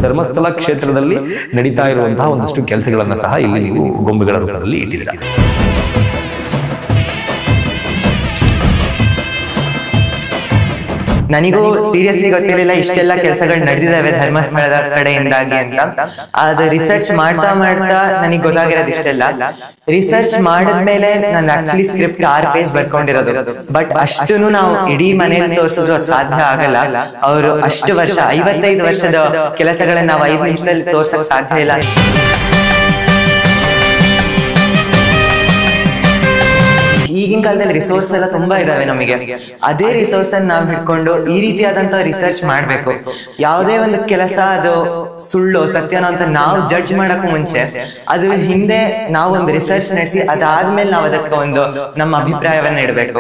ಧರ್ಮಸ್ಥಳ ಕ್ಷೇತ್ರದಲ್ಲಿ ನಡೀತಾ ಇರುವಂತಹ ಒಂದಷ್ಟು ಕೆಲಸಗಳನ್ನ ಸಹ ಇಲ್ಲಿ ನೀವು ಗೊಂಬೆಗಳ ರೂಪದಲ್ಲಿ ಇಟ್ಟಿದ್ದೀರಾ. ನನಗೂ ಸೀರಿಯಸ್ಲಿ ಗೊತ್ತಿರಲಿಲ್ಲ ಇಷ್ಟೆಲ್ಲ ಕೆಲಸಗಳು ನಡೆದಿದ್ದಾವೆ ಧರ್ಮಸ್ಥಳದ ಕಡೆಯಿಂದಾಗಿ ಅಂತ. ಅದು ರಿಸರ್ಚ್ ಮಾಡ್ತಾ ನನಗೆ ಗೊತ್ತಾಗಿರೋದು ಇಷ್ಟೆಲ್ಲ. ರಿಸರ್ಚ್ ಮಾಡಿದ್ಮೇಲೆ ನಾನು ಆಕ್ಚುಲಿ ಸ್ಕ್ರಿಪ್ಟ್ 6 ಪೇಜ್ ಬರ್ಕೊಂಡಿರೋದು. ಬಟ್ ಅಷ್ಟನ್ನು ನಾವು ಇಡೀ ಮನೇಲಿ ತೋರಿಸಿದ್ರು ಸಾಧ್ಯ ಆಗಲ್ಲ. ಅವರು ಅಷ್ಟು ವರ್ಷ 55 ವರ್ಷದ ಕೆಲಸಗಳನ್ನ ನಾವು 5 ನಿಮಿಷದಲ್ಲಿ ತೋರ್ಸಕ್ ಸಾಧ್ಯ ಇಲ್ಲ. ಈಗಿನ ಕಾಲದಲ್ಲಿ ರಿಸೋರ್ಸ್ ಎಲ್ಲ ತುಂಬಾ ಇದಾವೆ ನಮಗೆ. ಅದೇ ರಿಸೋರ್ಸ್ ಅನ್ನು ನಾವು ಹಿಡ್ಕೊಂಡು ಈ ರೀತಿಯಾದಂತ ರಿಸರ್ಚ್ ಮಾಡ್ಬೇಕು. ಯಾವುದೇ ಒಂದು ಕೆಲಸ ಅದು ಸುಳ್ಳು ಸತ್ಯನೋ ಅಂತ ನಾವು ಜಡ್ಜ್ ಮಾಡಕ್ಕೂ ಮುಂಚೆ ಅದ್ರ ಹಿಂದೆ ನಾವು ಒಂದು ರಿಸರ್ಚ್ ನಡೆಸಿ ಅದಾದ್ಮೇಲೆ ನಾವು ಅದಕ್ಕೆ ಒಂದು ನಮ್ಮ ಅಭಿಪ್ರಾಯವನ್ನ ಇಡಬೇಕು.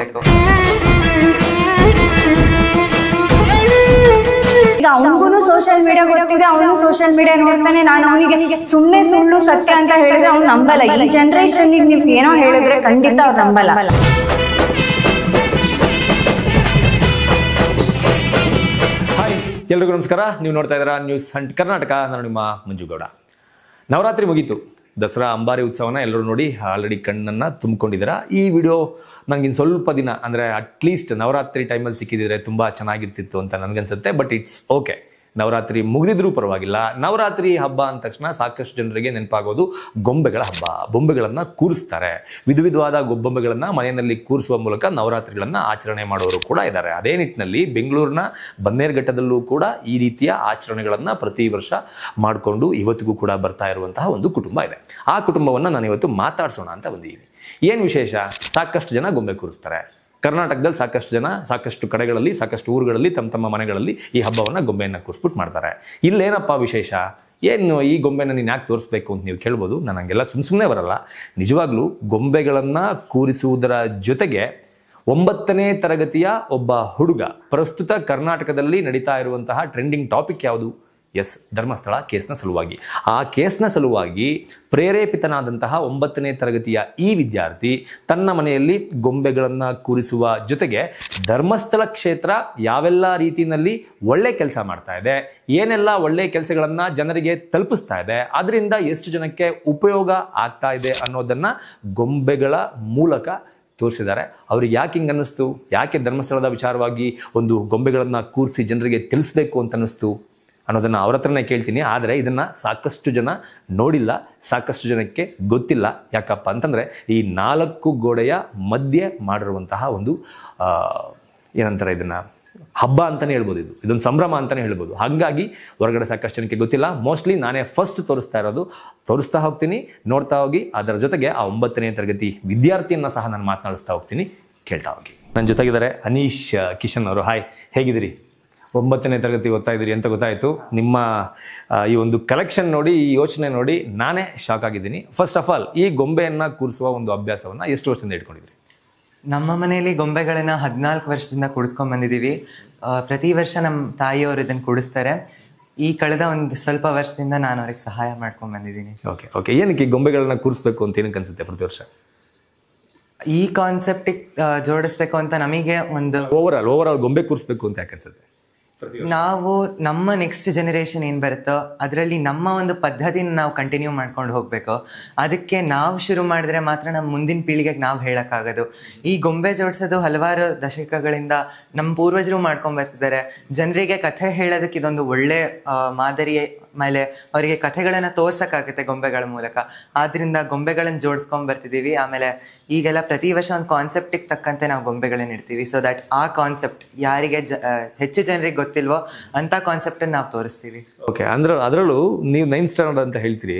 ಈಗ ಅವನಿಗೂ ಸೋಷಿಯಲ್ ಮೀಡಿಯಾ ಗೊತ್ತಿದೆ, ಅವನು ಸೋಷಿಯಲ್ ಮೀಡಿಯಾ ನೋಡ್ತಾನೆ. ನಾನು ಅವನಿಗೆ ಸುಮ್ಮನೆ ಸುಳ್ಳು ಸತ್ಯ ಅಂತ ಹೇಳಿದ್ರೆ ಅವ್ನು ನಂಬಲ್ಲ. ಈ ಜನರೇಷನ್ ನೀವು ಏನೋ ಹೇಳಿದ್ರೆ ಖಂಡಿತ ಅವ್ರು ನಂಬಲ್ಲ. ಹಾಯ್, ಎಲ್ರಿಗೂ ನಮಸ್ಕಾರ. ನೀವು ನೋಡ್ತಾ ಇದ್ದೀರಾ ನ್ಯೂಸ್ ಹಂಟ್ ಕರ್ನಾಟಕ. ನಾನು ನಿಮ್ಮ ಮಂಜುಗೌಡ. ನವರಾತ್ರಿ ಮುಗೀತು. ದಸರಾ ಅಂಬಾರಿ ಉತ್ಸವನ ಎಲ್ಲರೂ ನೋಡಿ ಆಲ್ರೆಡಿ ಕಣ್ಣನ್ನು ತುಂಬಿಕೊಂಡಿದ್ದೀರಾ. ಈ ವಿಡಿಯೋ ನನಗಿನ್ನು ಸ್ವಲ್ಪ ದಿನ ಅಂದರೆ ಅಟ್ಲೀಸ್ಟ್ ನವರಾತ್ರಿ ಟೈಮಲ್ಲಿ ಸಿಕ್ಕಿದ್ರೆ ತುಂಬ ಚೆನ್ನಾಗಿರ್ತಿತ್ತು ಅಂತ ನನಗನ್ಸುತ್ತೆ. ಬಟ್ ಇಟ್ಸ್ ಓಕೆ, ನವರಾತ್ರಿ ಮುಗಿದಿದ್ರೂ ಪರವಾಗಿಲ್ಲ. ನವರಾತ್ರಿ ಹಬ್ಬ ಅಂದ ತಕ್ಷಣ ಸಾಕಷ್ಟು ಜನರಿಗೆ ನೆನಪಾಗೋದು ಗೊಂಬೆಗಳ ಹಬ್ಬ. ಬೊಂಬೆಗಳನ್ನು ಕೂರಿಸ್ತಾರೆ. ವಿಧವಾದ ಬೊಂಬೆಗಳನ್ನು ಮನೆಯಲ್ಲಿ ಕೂರಿಸುವ ಮೂಲಕ ನವರಾತ್ರಿಗಳನ್ನು ಆಚರಣೆ ಮಾಡೋರು ಕೂಡ ಇದ್ದಾರೆ. ಅದೇ ನಿಟ್ಟಿನಲ್ಲಿ ಬೆಂಗಳೂರಿನ ಬನ್ನೇರುಘಟ್ಟದಲ್ಲೂ ಕೂಡ ಈ ರೀತಿಯ ಆಚರಣೆಗಳನ್ನು ಪ್ರತಿ ವರ್ಷ ಮಾಡಿಕೊಂಡು ಇವತ್ತಿಗೂ ಕೂಡ ಬರ್ತಾ ಇರುವಂತಹ ಒಂದು ಕುಟುಂಬ ಇದೆ. ಆ ಕುಟುಂಬವನ್ನು ನಾನು ಇವತ್ತು ಮಾತಾಡ್ಸೋಣ ಅಂತ ಬಂದಿದ್ದೀನಿ. ಏನು ವಿಶೇಷ? ಸಾಕಷ್ಟು ಜನ ಗೊಂಬೆ ಕೂರಿಸ್ತಾರೆ. ಕರ್ನಾಟಕದಲ್ಲಿ ಸಾಕಷ್ಟು ಜನ ಸಾಕಷ್ಟು ಕಡೆಗಳಲ್ಲಿ ಸಾಕಷ್ಟು ಊರುಗಳಲ್ಲಿ ತಮ್ಮ ಮನೆಗಳಲ್ಲಿ ಈ ಹಬ್ಬವನ್ನು ಗೊಂಬೆಯನ್ನು ಕೂರಿಸ್ಬಿಟ್ಟು ಮಾಡ್ತಾರೆ. ಇಲ್ಲೇನಪ್ಪ ವಿಶೇಷ? ಏನು ಈ ಗೊಂಬೆನ ನೀನು ಯಾಕೆ ತೋರಿಸ್ಬೇಕು ಅಂತ ನೀವು ಕೇಳ್ಬೋದು. ನಾನು ಹಂಗೆಲ್ಲ ಸುಮ್ಮನೆ ಬರಲ್ಲ. ನಿಜವಾಗ್ಲೂ ಗೊಂಬೆಗಳನ್ನು ಕೂರಿಸುವುದರ ಜೊತೆಗೆ 9ನೇ ತರಗತಿಯ ಒಬ್ಬ ಹುಡುಗ, ಪ್ರಸ್ತುತ ಕರ್ನಾಟಕದಲ್ಲಿ ನಡೀತಾ ಇರುವಂತಹ ಟ್ರೆಂಡಿಂಗ್ ಟಾಪಿಕ್ ಯಾವುದು? ಎಸ್, ಧರ್ಮಸ್ಥಳ ಕೇಸ್ನ ಸಲುವಾಗಿ. ಆ ಕೇಸ್ನ ಸಲುವಾಗಿ ಪ್ರೇರೇಪಿತನಾದಂತಹ 9ನೇ ತರಗತಿಯ ಈ ವಿದ್ಯಾರ್ಥಿ ತನ್ನ ಮನೆಯಲ್ಲಿ ಗೊಂಬೆಗಳನ್ನು ಕೂರಿಸುವ ಜೊತೆಗೆ ಧರ್ಮಸ್ಥಳ ಕ್ಷೇತ್ರ ಯಾವೆಲ್ಲ ರೀತಿಯಲ್ಲಿ ಒಳ್ಳೆ ಕೆಲಸ ಮಾಡ್ತಾ ಇದೆ, ಏನೆಲ್ಲ ಒಳ್ಳೆ ಕೆಲಸಗಳನ್ನು ಜನರಿಗೆ ತಲುಪಿಸ್ತಾ ಇದೆ, ಅದರಿಂದ ಎಷ್ಟು ಜನಕ್ಕೆ ಉಪಯೋಗ ಆಗ್ತಾ ಇದೆ ಅನ್ನೋದನ್ನು ಗೊಂಬೆಗಳ ಮೂಲಕ ತೋರಿಸಿದ್ದಾರೆ. ಅವ್ರಿಗೆ ಯಾಕೆ ಹಿಂಗೆ ಅನ್ನಿಸ್ತು? ಯಾಕೆ ಧರ್ಮಸ್ಥಳದ ವಿಚಾರವಾಗಿ ಒಂದು ಗೊಂಬೆಗಳನ್ನು ಕೂರಿಸಿ ಜನರಿಗೆ ತಿಳಿಸ್ಬೇಕು ಅಂತ ಅನ್ನಿಸ್ತು ಅನ್ನೋದನ್ನು ಅವ್ರ ಹತ್ರನೇ ಕೇಳ್ತೀನಿ. ಆದರೆ ಇದನ್ನು ಸಾಕಷ್ಟು ಜನ ನೋಡಿಲ್ಲ, ಸಾಕಷ್ಟು ಜನಕ್ಕೆ ಗೊತ್ತಿಲ್ಲ. ಯಾಕಪ್ಪ ಅಂತಂದರೆ ಈ 4 ಗೋಡೆಯ ಮಧ್ಯೆ ಮಾಡಿರುವಂತಹ ಒಂದು ಏನಂತಾರೆ ಇದನ್ನು ಹಬ್ಬ ಅಂತಲೇ ಹೇಳ್ಬೋದು. ಇದೊಂದು ಸಂಭ್ರಮ ಅಂತಲೇ ಹೇಳ್ಬೋದು. ಹಾಗಾಗಿ ಹೊರಗಡೆ ಸಾಕಷ್ಟು ಜನಕ್ಕೆ ಗೊತ್ತಿಲ್ಲ. ಮೋಸ್ಟ್ಲಿ ನಾನೇ ಫಸ್ಟ್ ತೋರಿಸ್ತಾ ಹೋಗ್ತೀನಿ, ನೋಡ್ತಾ ಹೋಗಿ. ಅದರ ಜೊತೆಗೆ ಆ 9ನೇ ತರಗತಿ ವಿದ್ಯಾರ್ಥಿಯನ್ನು ಸಹ ನಾನು ಮಾತನಾಡಿಸ್ತಾ ಹೋಗ್ತೀನಿ, ಕೇಳ್ತಾ ಹೋಗಿ. ನನ್ನ ಜೊತೆಗಿದ್ದಾರೆ ಅನೀಶ್ ಕಿಶನ್ ಅವರು. ಹಾಯ್, ಹೇಗಿದ್ದೀರಿ? 9ನೇ ತರಗತಿ ಓದ್ತಾ ಇದ್ದೀರಿ ಅಂತ ಗೊತ್ತಾಯಿತು. ನಿಮ್ಮ ಈ ಒಂದು ಕಲೆಕ್ಷನ್ ನೋಡಿ, ಈ ಯೋಚನೆ ನೋಡಿ ನಾನೇ ಶಾಕ್ ಆಗಿದ್ದೀನಿ. ಫಸ್ಟ್ ಆಫ್ ಆಲ್, ಈ ಗೊಂಬೆಯನ್ನು ಕೂರಿಸುವ ಒಂದು ಅಭ್ಯಾಸವನ್ನು ಎಷ್ಟು ವರ್ಷದಿಂದ ಇಟ್ಕೊಂಡಿದ್ರಿ? ನಮ್ಮ ಮನೆಯಲ್ಲಿ ಗೊಂಬೆಗಳನ್ನ 14 ವರ್ಷದಿಂದ ಕೂಡಿಸ್ಕೊಂಡ್ ಬಂದಿದ್ದೀವಿ. ಪ್ರತಿ ವರ್ಷ ನಮ್ಮ ತಾಯಿಯವರು ಇದನ್ನು ಕೂಡಿಸ್ತಾರೆ. ಈ ಕಳೆದ ಒಂದು ಸ್ವಲ್ಪ ವರ್ಷದಿಂದ ನಾನು ಅವ್ರಿಗೆ ಸಹಾಯ ಮಾಡ್ಕೊಂಡ್ ಬಂದಿದ್ದೀನಿ. ಓಕೆ, ಏನಕ್ಕೆ ಗೊಂಬೆಗಳನ್ನ ಕೂರಿಸ್ಬೇಕು ಅಂತ ಏನಕ್ಕೆ ಅನ್ಸುತ್ತೆ ಪ್ರತಿ ವರ್ಷ? ಈ ಕಾನ್ಸೆಪ್ಟಿಗೆ ಜೋಡಿಸ್ಬೇಕು ಅಂತ ನಮಗೆ ಒಂದು ಓವರ್ ಆಲ್ ಗೊಂಬೆ ಕೂರಿಸ್ಬೇಕು ಅಂತ ಯಾಕೆ ಅನ್ಸುತ್ತೆ? ನಾವು ನಮ್ಮ ನೆಕ್ಸ್ಟ್ ಜನರೇಷನ್ ಏನು ಬರುತ್ತೋ ಅದರಲ್ಲಿ ನಮ್ಮ ಒಂದು ಪದ್ಧತಿನ ನಾವು ಕಂಟಿನ್ಯೂ ಮಾಡ್ಕೊಂಡು ಹೋಗಬೇಕು. ಅದಕ್ಕೆ ನಾವು ಶುರು ಮಾಡಿದ್ರೆ ಮಾತ್ರ ನಮ್ಮ ಮುಂದಿನ ಪೀಳಿಗೆಗೆ ನಾವು ಹೇಳೋಕ್ಕಾಗೋದು. ಈ ಗೊಂಬೆ ಜೋಡಿಸೋದು ಹಲವಾರು ದಶಕಗಳಿಂದ ನಮ್ಮ ಪೂರ್ವಜರು ಮಾಡ್ಕೊಂಡು ಬರ್ತಿದ್ದಾರೆ. ಜನರಿಗೆ ಕಥೆ ಹೇಳೋದಕ್ಕೆ ಇದೊಂದು ಒಳ್ಳೆ ಮಾದರಿ. ಮೇಲೆ ಅವರಿಗೆ ಕಥೆಗಳನ್ನು ತೋರ್ಸೋಕ್ಕಾಗುತ್ತೆ ಗೊಂಬೆಗಳ ಮೂಲಕ. ಆದ್ದರಿಂದ ಗೊಂಬೆಗಳನ್ನು ಜೋಡಿಸ್ಕೊಂಡು ಬರ್ತಿದ್ದೀವಿ. ಆಮೇಲೆ ಈಗೆಲ್ಲ ಪ್ರತಿ ವರ್ಷ ಒಂದು ಕಾನ್ಸೆಪ್ಟಿಗೆ ತಕ್ಕಂತೆ ನಾವು ಗೊಂಬೆಗಳನ್ನ ಇಡ್ತೀವಿ. ಸೊ ದಟ್ ಆ ಕಾನ್ಸೆಪ್ಟ್ ಯಾರಿಗೆ ಹೆಚ್ಚು ಜನರಿಗೆ ಗೊತ್ತಿಲ್ವೋ ಅಂಥ ಕಾನ್ಸೆಪ್ಟನ್ನು ನಾವು ತೋರಿಸ್ತೀವಿ. ಓಕೆ, ಅದರಲ್ಲೂ ನೀವು 9th ಸ್ಟ್ಯಾಂಡರ್ಡ್ ಅಂತ ಹೇಳ್ತೀರಿ.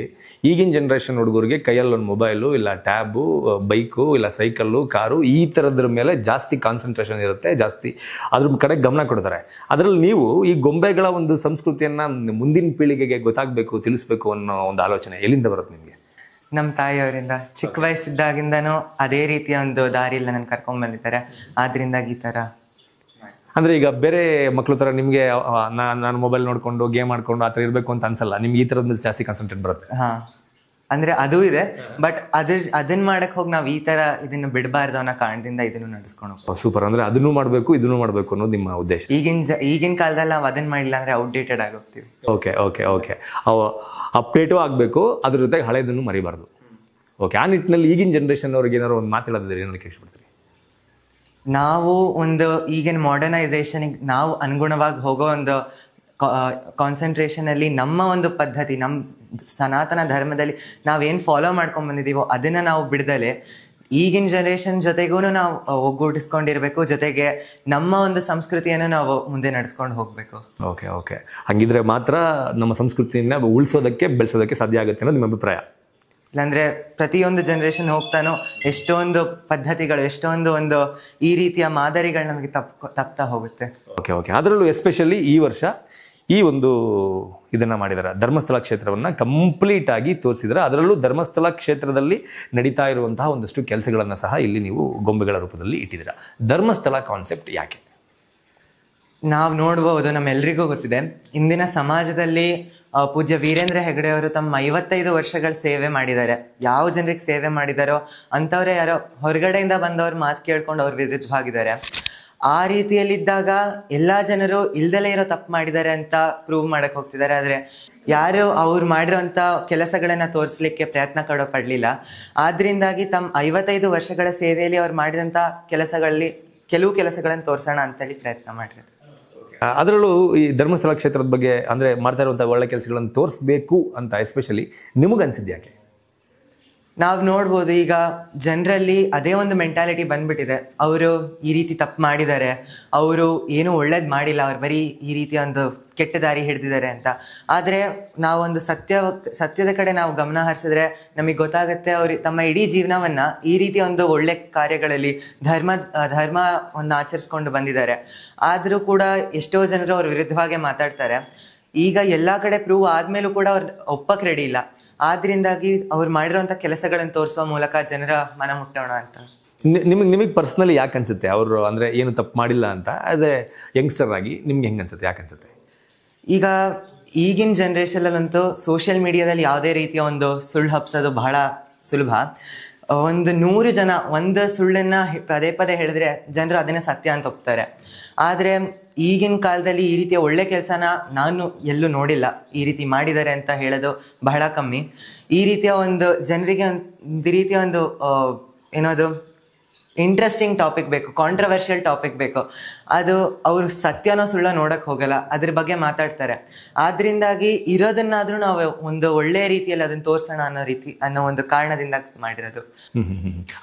ಈಗಿನ ಜನ್ರೇಷನ್ ಹುಡುಗರಿಗೆ ಕೈಯಲ್ಲಿ ಒಂದು ಮೊಬೈಲು, ಇಲ್ಲ ಟ್ಯಾಬು, ಬೈಕು, ಇಲ್ಲ ಸೈಕಲ್ಲು, ಕಾರು, ಈ ಥರದ್ರ ಮೇಲೆ ಜಾಸ್ತಿ ಕಾನ್ಸಂಟ್ರೇಷನ್ ಇರುತ್ತೆ, ಜಾಸ್ತಿ ಅದ್ರ ಕಡೆ ಗಮನ ಕೊಡ್ತಾರೆ. ಅದರಲ್ಲಿ ನೀವು ಈ ಗೊಂಬೆಗಳ ಒಂದು ಸಂಸ್ಕೃತಿಯನ್ನು ಮುಂದಿನ ಪೀಳಿಗೆಗೆ ಗೊತ್ತಾಗಬೇಕು, ತಿಳಿಸ್ಬೇಕು ಅನ್ನೋ ಒಂದು ಆಲೋಚನೆ ಎಲ್ಲಿಂದ ಬರುತ್ತೆ ನಿಮಗೆ? ನಮ್ಮ ತಾಯಿಯವರಿಂದ. ಚಿಕ್ಕ ವಯಸ್ಸಿದ್ದಾಗಿಂದನೂ ಅದೇ ರೀತಿಯ ಒಂದು ದಾರಿಯಲ್ಲಿ ನನ್ನ ಕರ್ಕೊಂಡ್ ಬಂದಿದ್ದಾರೆ. ಆದ್ರಿಂದಾಗಿ ಈ ಥರ. ಅಂದರೆ ಈಗ ಬೇರೆ ಮಕ್ಳು ಥರ ನಿಮಗೆ ನಾನು ಮೊಬೈಲ್ ನೋಡಿಕೊಂಡು ಗೇಮ್ ಆಡ್ಕೊಂಡು ಆ ಥರ ಇರಬೇಕು ಅಂತ ಅನ್ಸಲ್ಲ. ನಿಮ್ಗೆ ಈ ಥರದ ಮೇಲೆ ಜಾಸ್ತಿ ಕಾನ್ಸಂಟ್ರೇಟ್ ಬರುತ್ತೆ. ಹಾಂ, ಅಂದ್ರೆ ಅದು ಇದೆ. ಬಟ್ ಅದನ್ನ ಮಾಡಕ್ ಹೋಗಿ ನಾವ್ ಈ ತರ ಇದನ್ನ ಬಿಡಬಾರ್ದು ಅನ್ನೋ ಕಾರಣದಿಂದ ಇದನ್ನು ನಡೆಸ್ಕೊಂಡು ಹೋಗ್ತೀವಿ. ಸೂಪರ್. ಅಂದ್ರೆ ಅದನ್ನು ಮಾಡಬೇಕು ಇದನ್ನು ಮಾಡಬೇಕು ಅನ್ನೋದು ನಿಮ್ಮ ಉದ್ದೇಶ. ಈಗಿನ ಕಾಲದಲ್ಲಿ ನಾವು ಅದನ್ನ ಮಾಡಿಲ್ಲ ಅಂದ್ರೆ ಔಟ್ಡೇಟೆಡ್ ಆಗೋಗ್ತೀವಿ. ಓಕೆ ಓಕೆ ಓಕೆ ಅವು ಅಪ್ಡೇಟು ಆಗಬೇಕು, ಅದ್ರ ಜೊತೆಗೆ ಹಳೇದನ್ನು ಮರಿಬಾರ್ದು. ಓಕೆ, ಆ ನಿಟ್ಟಿನಲ್ಲಿ ಈಗಿನ ಜನ್ರೇಷನ್ ಅವ್ರಿಗೆ ಏನಾದ್ರು ಒಂದು ಮಾತಾಡೋದ್ರೆ ಏನಕ್ಕೆ ಇಷ್ಟಪಡ್ತೀರಿ? ನಾವು ಒಂದು ಈಗಿನ ಮಾಡರ್ನೈಸೇಷನ್ಗೆ ನಾವು ಅನುಗುಣವಾಗಿ ಹೋಗೋ ಒಂದು ಕಾನ್ಸಂಟ್ರೇಷನ್ ಅಲ್ಲಿ ನಮ್ಮ ಒಂದು ಪದ್ಧತಿ, ನಮ್ಮ ಸನಾತನ ಧರ್ಮದಲ್ಲಿ ನಾವೇನು ಫಾಲೋ ಮಾಡ್ಕೊಂಡ್ ಬಂದಿದ್ದೀವೋ ಅದನ್ನ ನಾವು ಬಿಡ್ದಲೆ ಈಗಿನ ಜನರೇಷನ್ ಜೊತೆಗೂ ನಾವು ಒಗ್ಗೂಡಿಸ್ಕೊಂಡಿರ್ಬೇಕು, ಜೊತೆಗೆ ನಮ್ಮ ಒಂದು ಸಂಸ್ಕೃತಿಯನ್ನು ನಾವು ಮುಂದೆ ನಡೆಸ್ಕೊಂಡು ಹೋಗ್ಬೇಕು. ಓಕೆ ಓಕೆ ಹಂಗಿದ್ರೆ ಮಾತ್ರ ನಮ್ಮ ಸಂಸ್ಕೃತಿಯನ್ನ ಉಳಿಸೋದಕ್ಕೆ ಬೆಳೆಸೋದಕ್ಕೆ ಸಾಧ್ಯ ಆಗುತ್ತೆ ಅನ್ನೋದು ನಿಮ್ಮ ಅಭಿಪ್ರಾಯ? ಇಲ್ಲಾಂದ್ರೆ ಪ್ರತಿಯೊಂದು ಜನರೇಷನ್ ಹೋಗ್ತಾನೋ ಎಷ್ಟೊಂದು ಪದ್ಧತಿಗಳು, ಎಷ್ಟೊಂದು ಒಂದು ಈ ರೀತಿಯ ಮಾದರಿಗಳು ನಮಗೆ ತಪ್ತಾ ಹೋಗುತ್ತೆ. ಓಕೆ ಓಕೆ ಅದರಲ್ಲೂ ಎಸ್ಪೆಷಲಿ ಈ ವರ್ಷ ಈ ಒಂದು ಇದನ್ನ ಮಾಡಿದಾರೆ, ಧರ್ಮಸ್ಥಳ ಕ್ಷೇತ್ರವನ್ನ ಕಂಪ್ಲೀಟ್ ಆಗಿ ತೋರಿಸಿದ್ರೆ. ಅದರಲ್ಲೂ ಧರ್ಮಸ್ಥಳ ಕ್ಷೇತ್ರದಲ್ಲಿ ನಡೀತಾ ಇರುವಂತಹ ಒಂದಷ್ಟು ಕೆಲಸಗಳನ್ನ ಸಹ ಇಲ್ಲಿ ನೀವು ಗೊಂಬೆಗಳ ರೂಪದಲ್ಲಿ ಇಟ್ಟಿದ್ದೀರಾ. ಧರ್ಮಸ್ಥಳ ಕಾನ್ಸೆಪ್ಟ್ ಯಾಕೆ? ನಾವು ನೋಡ್ಬೋದು, ನಮ್ಮೆಲ್ರಿಗೂ ಗೊತ್ತಿದೆ, ಇಂದಿನ ಸಮಾಜದಲ್ಲಿ ಪೂಜ್ಯ ವೀರೇಂದ್ರ ಹೆಗಡೆ ಅವರು ತಮ್ಮ 55 ವರ್ಷಗಳ ಸೇವೆ ಮಾಡಿದ್ದಾರೆ. ಯಾವ ಜನರಿಗೆ ಸೇವೆ ಮಾಡಿದಾರೋ ಅಂಥವ್ರೆ ಯಾರೋ ಹೊರಗಡೆಯಿಂದ ಬಂದವ್ರ ಮಾತು ಕೇಳ್ಕೊಂಡು ಅವ್ರ ವಿರುದ್ಧವಾಗಿದ್ದಾರೆ. ಆ ರೀತಿಯಲ್ಲಿದ್ದಾಗ ಎಲ್ಲ ಜನರು ಇಲ್ದಲೇ ಇರೋ ತಪ್ಪು ಮಾಡಿದ್ದಾರೆ ಅಂತ ಪ್ರೂವ್ ಮಾಡಕ್ ಹೋಗ್ತಿದ್ದಾರೆ. ಆದರೆ ಯಾರು ಅವ್ರು ಮಾಡಿರೋಂಥ ಕೆಲಸಗಳನ್ನ ತೋರಿಸ್ಲಿಕ್ಕೆ ಪ್ರಯತ್ನ ಪಡಲಿಲ್ಲ. ಆದ್ರಿಂದಾಗಿ ತಮ್ಮ 55 ವರ್ಷಗಳ ಸೇವೆಯಲ್ಲಿ ಅವ್ರು ಮಾಡಿದಂಥ ಕೆಲಸಗಳಲ್ಲಿ ಕೆಲವು ಕೆಲಸಗಳನ್ನು ತೋರಿಸೋಣ ಅಂತೇಳಿ ಪ್ರಯತ್ನ ಮಾಡಿರೋದು. ಅದರಲ್ಲೂ ಈ ಧರ್ಮಸ್ಥಳ ಕ್ಷೇತ್ರದ ಬಗ್ಗೆ ಅಂದರೆ ಮಾಡ್ತಾ ಇರುವಂಥ ಒಳ್ಳೆ ಕೆಲಸಗಳನ್ನು ತೋರಿಸ್ಬೇಕು ಅಂತ ಎಸ್ಪೆಷಲಿ ನಿಮಗನ್ಸಿದ್ದು ಯಾಕೆ? ನಾವು ನೋಡ್ಬೋದು, ಈಗ ಜನರಲ್ಲಿ ಅದೇ ಒಂದು ಮೆಂಟಾಲಿಟಿ ಬಂದ್ಬಿಟ್ಟಿದೆ, ಅವರು ಈ ರೀತಿ ತಪ್ಪು ಮಾಡಿದ್ದಾರೆ, ಅವರು ಏನೂ ಒಳ್ಳೇದು ಮಾಡಿಲ್ಲ, ಅವ್ರು ಬರೀ ಈ ರೀತಿಯ ಒಂದು ಕೆಟ್ಟ ದಾರಿ ಹಿಡಿದಿದ್ದಾರೆ ಅಂತ. ಆದರೆ ನಾವೊಂದು ಸತ್ಯದ ಕಡೆ ನಾವು ಗಮನ ಹರಿಸಿದ್ರೆ ನಮಗೆ ಗೊತ್ತಾಗುತ್ತೆ, ಅವರು ತಮ್ಮ ಇಡೀ ಜೀವನವನ್ನು ಈ ರೀತಿಯ ಒಂದು ಒಳ್ಳೆ ಕಾರ್ಯಗಳಲ್ಲಿ ಧರ್ಮವನ್ನು ಆಚರಿಸ್ಕೊಂಡು ಬಂದಿದ್ದಾರೆ. ಆದರೂ ಕೂಡ ಎಷ್ಟೋ ಜನರು ಅವ್ರ ವಿರುದ್ಧವಾಗಿ ಮಾತಾಡ್ತಾರೆ. ಈಗ ಎಲ್ಲ ಕಡೆ ಪ್ರೂವ್ ಆದಮೇಲೂ ಕೂಡ ಅವ್ರು ಒಪ್ಪಕ್ಕೆ ರೆಡಿ ಇಲ್ಲ. ಆದ್ರಿಂದಾಗಿ ಅವ್ರು ಮಾಡಿರೋಂಥ ಕೆಲಸಗಳನ್ನು ತೋರಿಸುವ ಮೂಲಕ ಜನರ ಮನ ಮುಟ್ಟೋಣ ಅಂತ. ನಿಮಗೆ ಪರ್ಸ್ನಲಿ ಯಾಕೆ ಅನ್ಸುತ್ತೆ ಅವರು ಅಂದರೆ ಏನು ತಪ್ಪು ಮಾಡಿಲ್ಲ ಅಂತ? ಆಸ್ ಎ ಯಂಗ್ಸ್ಟರ್ ಆಗಿ ನಿಮ್ಗೆ ಹೆಂಗೆ ಅನ್ಸುತ್ತೆ, ಯಾಕೆ ಅನ್ಸುತ್ತೆ? ಈಗ ಈಗಿನ ಜನ್ರೇಷನಲ್ಲಂತೂ ಸೋಷಿಯಲ್ ಮೀಡಿಯಾದಲ್ಲಿ ಯಾವುದೇ ರೀತಿಯ ಒಂದು ಸುಳ್ಳು ಹಬ್ಸೋದು ಬಹಳ ಸುಲಭ. ಒಂದು 100 ಜನ ಒಂದು ಸುಳ್ಳನ್ನ ಪದೇ ಪದೇ ಹೇಳಿದ್ರೆ ಜನರು ಅದನ್ನೇ ಸತ್ಯ ಅಂತ ಒಪ್ತಾರೆ. ಆದರೆ ಈಗಿನ ಕಾಲದಲ್ಲಿ ಈ ರೀತಿಯ ಒಳ್ಳೆ ಕೆಲಸನ ನಾನು ಎಲ್ಲೂ ನೋಡಿಲ್ಲ. ಈ ರೀತಿ ಮಾಡಿದ್ದಾರೆ ಅಂತ ಹೇಳೋದು ಬಹಳ ಕಮ್ಮಿ. ಈ ರೀತಿಯ ಒಂದು ಜನರಿಗೆ ಒಂದು ರೀತಿಯ ಒಂದು ಏನೋದು ಇಂಟ್ರೆಸ್ಟಿಂಗ್ ಟಾಪಿಕ್ ಬೇಕು, ಕಾಂಟ್ರವರ್ಷಿಯಲ್ ಟಾಪಿಕ್ ಬೇಕು. ಅದು ಅವರು ಸತ್ಯನೋ ಸುಳ್ಳ ನೋಡಕ್ ಹೋಗಲ್ಲ, ಅದ್ರ ಬಗ್ಗೆ ಮಾತಾಡ್ತಾರೆ. ಆದ್ರಿಂದಾಗಿ ಇರೋದನ್ನಾದ್ರೂ ನಾವು ಒಂದು ಒಳ್ಳೆಯ ರೀತಿಯಲ್ಲಿ ಅದನ್ನ ತೋರ್ಸೋಣ ಅನ್ನೋ ಒಂದು ಕಾರಣದಿಂದ ಮಾಡಿರೋದು.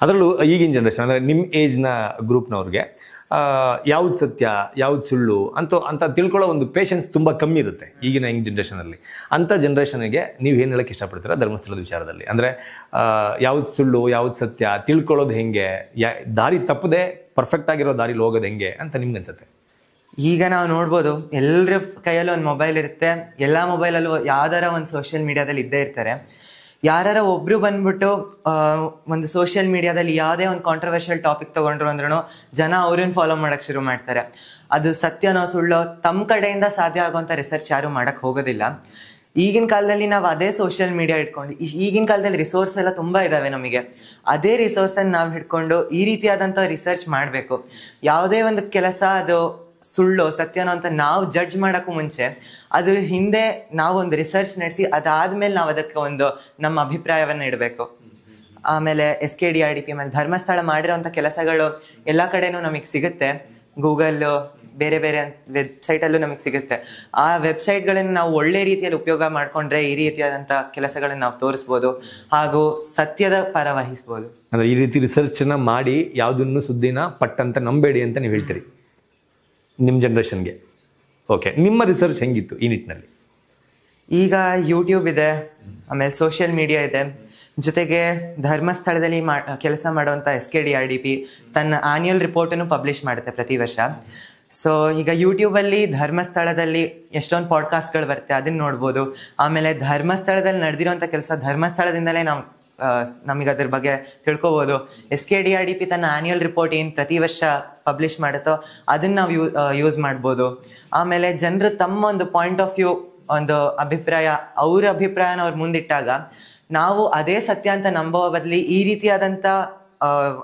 ಅದರಲ್ಲೂ ಈಗಿನ ಜನ್ರೇಷನ್ ಅಂದರೆ ನಿಮ್ಮ ಏಜ್ನ ಗ್ರೂಪ್ನವ್ರಿಗೆ ಯಾವ್ದು ಸತ್ಯ ಯಾವ್ದು ಸುಳ್ಳು ಅಂತ ತಿಳ್ಕೊಳ್ಳೋ ಒಂದು ಪೇಷನ್ಸ್ ತುಂಬ ಕಮ್ಮಿ ಇರುತ್ತೆ ಈಗಿನ ಯಂಗ್ ಜನ್ರೇಷನಲ್ಲಿ. ಅಂಥ ಜನ್ರೇಷನ್ಗೆ ನೀವು ಏನು ಹೇಳೋಕ್ಕೆ ಇಷ್ಟಪಡ್ತೀರಾ ಧರ್ಮಸ್ಥಳದ ವಿಚಾರದಲ್ಲಿ? ಅಂದರೆ ಯಾವ್ದು ಸುಳ್ಳು ಯಾವ್ದು ಸತ್ಯ ತಿಳ್ಕೊಳ್ಳೋದು ಹೆಂಗೆ, ದಾರಿ ತಪ್ಪದೆ ಪರ್ಫೆಕ್ಟ್ ಆಗಿರೋ ದಾರಿಲಿ ಹೋಗೋದು ಹೆಂಗೆ ಅಂತ ನಿಮ್ಗೆ ಅನ್ಸುತ್ತೆ? ಈಗ ನಾವು ನೋಡ್ಬೋದು, ಎಲ್ಲರ ಕೈಯಲ್ಲೂ ಒಂದು ಮೊಬೈಲ್ ಇರುತ್ತೆ. ಎಲ್ಲ ಮೊಬೈಲಲ್ಲೂ ಯಾವ್ದಾರ ಒಂದು ಸೋಷಿಯಲ್ ಮೀಡಿಯಾದಲ್ಲಿ ಇದ್ದೇ ಇರ್ತಾರೆ. ಯಾರು ಒಬ್ರು ಬಂದ್ಬಿಟ್ಟು ಒಂದು ಸೋಷಿಯಲ್ ಮೀಡಿಯಾದಲ್ಲಿ ಯಾವುದೇ ಒಂದು ಕಾಂಟ್ರವರ್ಷಿಯಲ್ ಟಾಪಿಕ್ ತೊಗೊಂಡ್ರು ಅಂದ್ರೂ ಜನ ಅವ್ರನ್ನ ಫಾಲೋ ಮಾಡೋಕ್ಕೆ ಶುರು ಮಾಡ್ತಾರೆ. ಅದು ಸತ್ಯನೋ ಸುಳ್ಳೋ ತಮ್ಮ ಕಡೆಯಿಂದ ಸಾಧ್ಯ ಆಗುವಂಥ ರಿಸರ್ಚ್ ಯಾರು ಮಾಡೋಕ್ಕೆ ಹೋಗೋದಿಲ್ಲ. ಈಗಿನ ಕಾಲದಲ್ಲಿ ನಾವು ಅದೇ ಸೋಷಿಯಲ್ ಮೀಡಿಯಾ ಇಟ್ಕೊಂಡು, ಈಗಿನ ಕಾಲದಲ್ಲಿ ರಿಸೋರ್ಸ್ ಎಲ್ಲ ತುಂಬ ಇದ್ದಾವೆ ನಮಗೆ. ಅದೇ ರಿಸೋರ್ಸನ್ನು ನಾವು ಹಿಡ್ಕೊಂಡು ಈ ರೀತಿಯಾದಂಥ ರಿಸರ್ಚ್ ಮಾಡಬೇಕು. ಯಾವುದೇ ಒಂದು ಕೆಲಸ ಅದು ಸುಳ್ಳು ಸತ್ಯನೋ ಅಂತ ನಾವು ಜಡ್ಜ್ ಮಾಡೋಕ್ಕೂ ಮುಂಚೆ ಅದ್ರ ಹಿಂದೆ ನಾವು ಒಂದು ರಿಸರ್ಚ್ ನಡೆಸಿ ಅದಾದ್ಮೇಲೆ ನಾವು ಅದಕ್ಕೆ ಒಂದು ನಮ್ಮ ಅಭಿಪ್ರಾಯವನ್ನು ಇಡಬೇಕು. ಆಮೇಲೆ SKDRDP ಆಮೇಲೆ ಧರ್ಮಸ್ಥಳ ಮಾಡಿರೋಂಥ ಕೆಲಸಗಳು ಎಲ್ಲ ಕಡೆನೂ ನಮಗೆ ಸಿಗುತ್ತೆ. ಗೂಗಲ್ ಬೇರೆ ಬೇರೆ ವೆಬ್ಸೈಟಲ್ಲೂ ನಮಗೆ ಸಿಗುತ್ತೆ. ಆ ವೆಬ್ಸೈಟ್ಗಳನ್ನು ನಾವು ಒಳ್ಳೆ ರೀತಿಯಲ್ಲಿ ಉಪಯೋಗ ಮಾಡಿಕೊಂಡ್ರೆ ಈ ರೀತಿಯಾದಂಥ ಕೆಲಸಗಳನ್ನು ನಾವು ತೋರಿಸ್ಬೋದು ಹಾಗೂ ಸತ್ಯದ ಪರ ವಹಿಸ್ಬೋದು. ಅಂದರೆ ಈ ರೀತಿ ರಿಸರ್ಚನ್ನ ಮಾಡಿ ಯಾವುದನ್ನು ಸುದ್ದಿನ ಪಟ್ಟಂತ ನಂಬೇಡಿ ಅಂತ ನೀವು ಹೇಳ್ತೀರಿ ನಿಮ್ಮ ಜನ್ರೇಷನ್ಗೆ. ಓಕೆ, ನಿಮ್ಮ ರಿಸರ್ಚ್ ಹೆಂಗಿತ್ತು ಈ ನಿಟ್ಟಿನಲ್ಲಿ? ಈಗ ಯೂಟ್ಯೂಬ್ ಇದೆ, ಆಮೇಲೆ ಸೋಷಿಯಲ್ ಮೀಡಿಯಾ ಇದೆ, ಜೊತೆಗೆ ಧರ್ಮಸ್ಥಳದಲ್ಲಿ ಕೆಲಸ ಮಾಡುವಂಥ SKDRDP ತನ್ನ ಆನ್ಯುವಲ್ ರಿಪೋರ್ಟನ್ನು ಪಬ್ಲಿಷ್ ಮಾಡುತ್ತೆ ಪ್ರತಿ ವರ್ಷ. ಸೊ ಈಗ ಯೂಟ್ಯೂಬಲ್ಲಿ ಧರ್ಮಸ್ಥಳದಲ್ಲಿ ಎಷ್ಟೊಂದು ಪಾಡ್ಕಾಸ್ಟ್ಗಳು ಬರುತ್ತೆ, ಅದನ್ನ ನೋಡ್ಬೋದು. ಆಮೇಲೆ ಧರ್ಮಸ್ಥಳದಲ್ಲಿ ನಡೆದಿರೋಂಥ ಕೆಲಸ ಧರ್ಮಸ್ಥಳದಿಂದಲೇ ನಮಗೆ ಅದ್ರ ಬಗ್ಗೆ ತಿಳ್ಕೊಬೋದು. SKDRDP ತನ್ನ ಆನ್ಯುವಲ್ ರಿಪೋರ್ಟ್ ಏನು ಪ್ರತಿ ವರ್ಷ ಪಬ್ಲಿಷ್ ಮಾಡುತ್ತೋ ಅದನ್ನು ನಾವು ಯೂಸ್ ಮಾಡ್ಬೋದು. ಆಮೇಲೆ ಜನರು ತಮ್ಮ ಒಂದು ಪಾಯಿಂಟ್ ಆಫ್ ವ್ಯೂ, ಒಂದು ಅಭಿಪ್ರಾಯ, ಅವ್ರ ಅಭಿಪ್ರಾಯನ ಅವ್ರು ಮುಂದಿಟ್ಟಾಗ ನಾವು ಅದೇ ಸತ್ಯ ಅಂತ ನಂಬುವ ಬದಲಿ ಈ ರೀತಿಯಾದಂಥ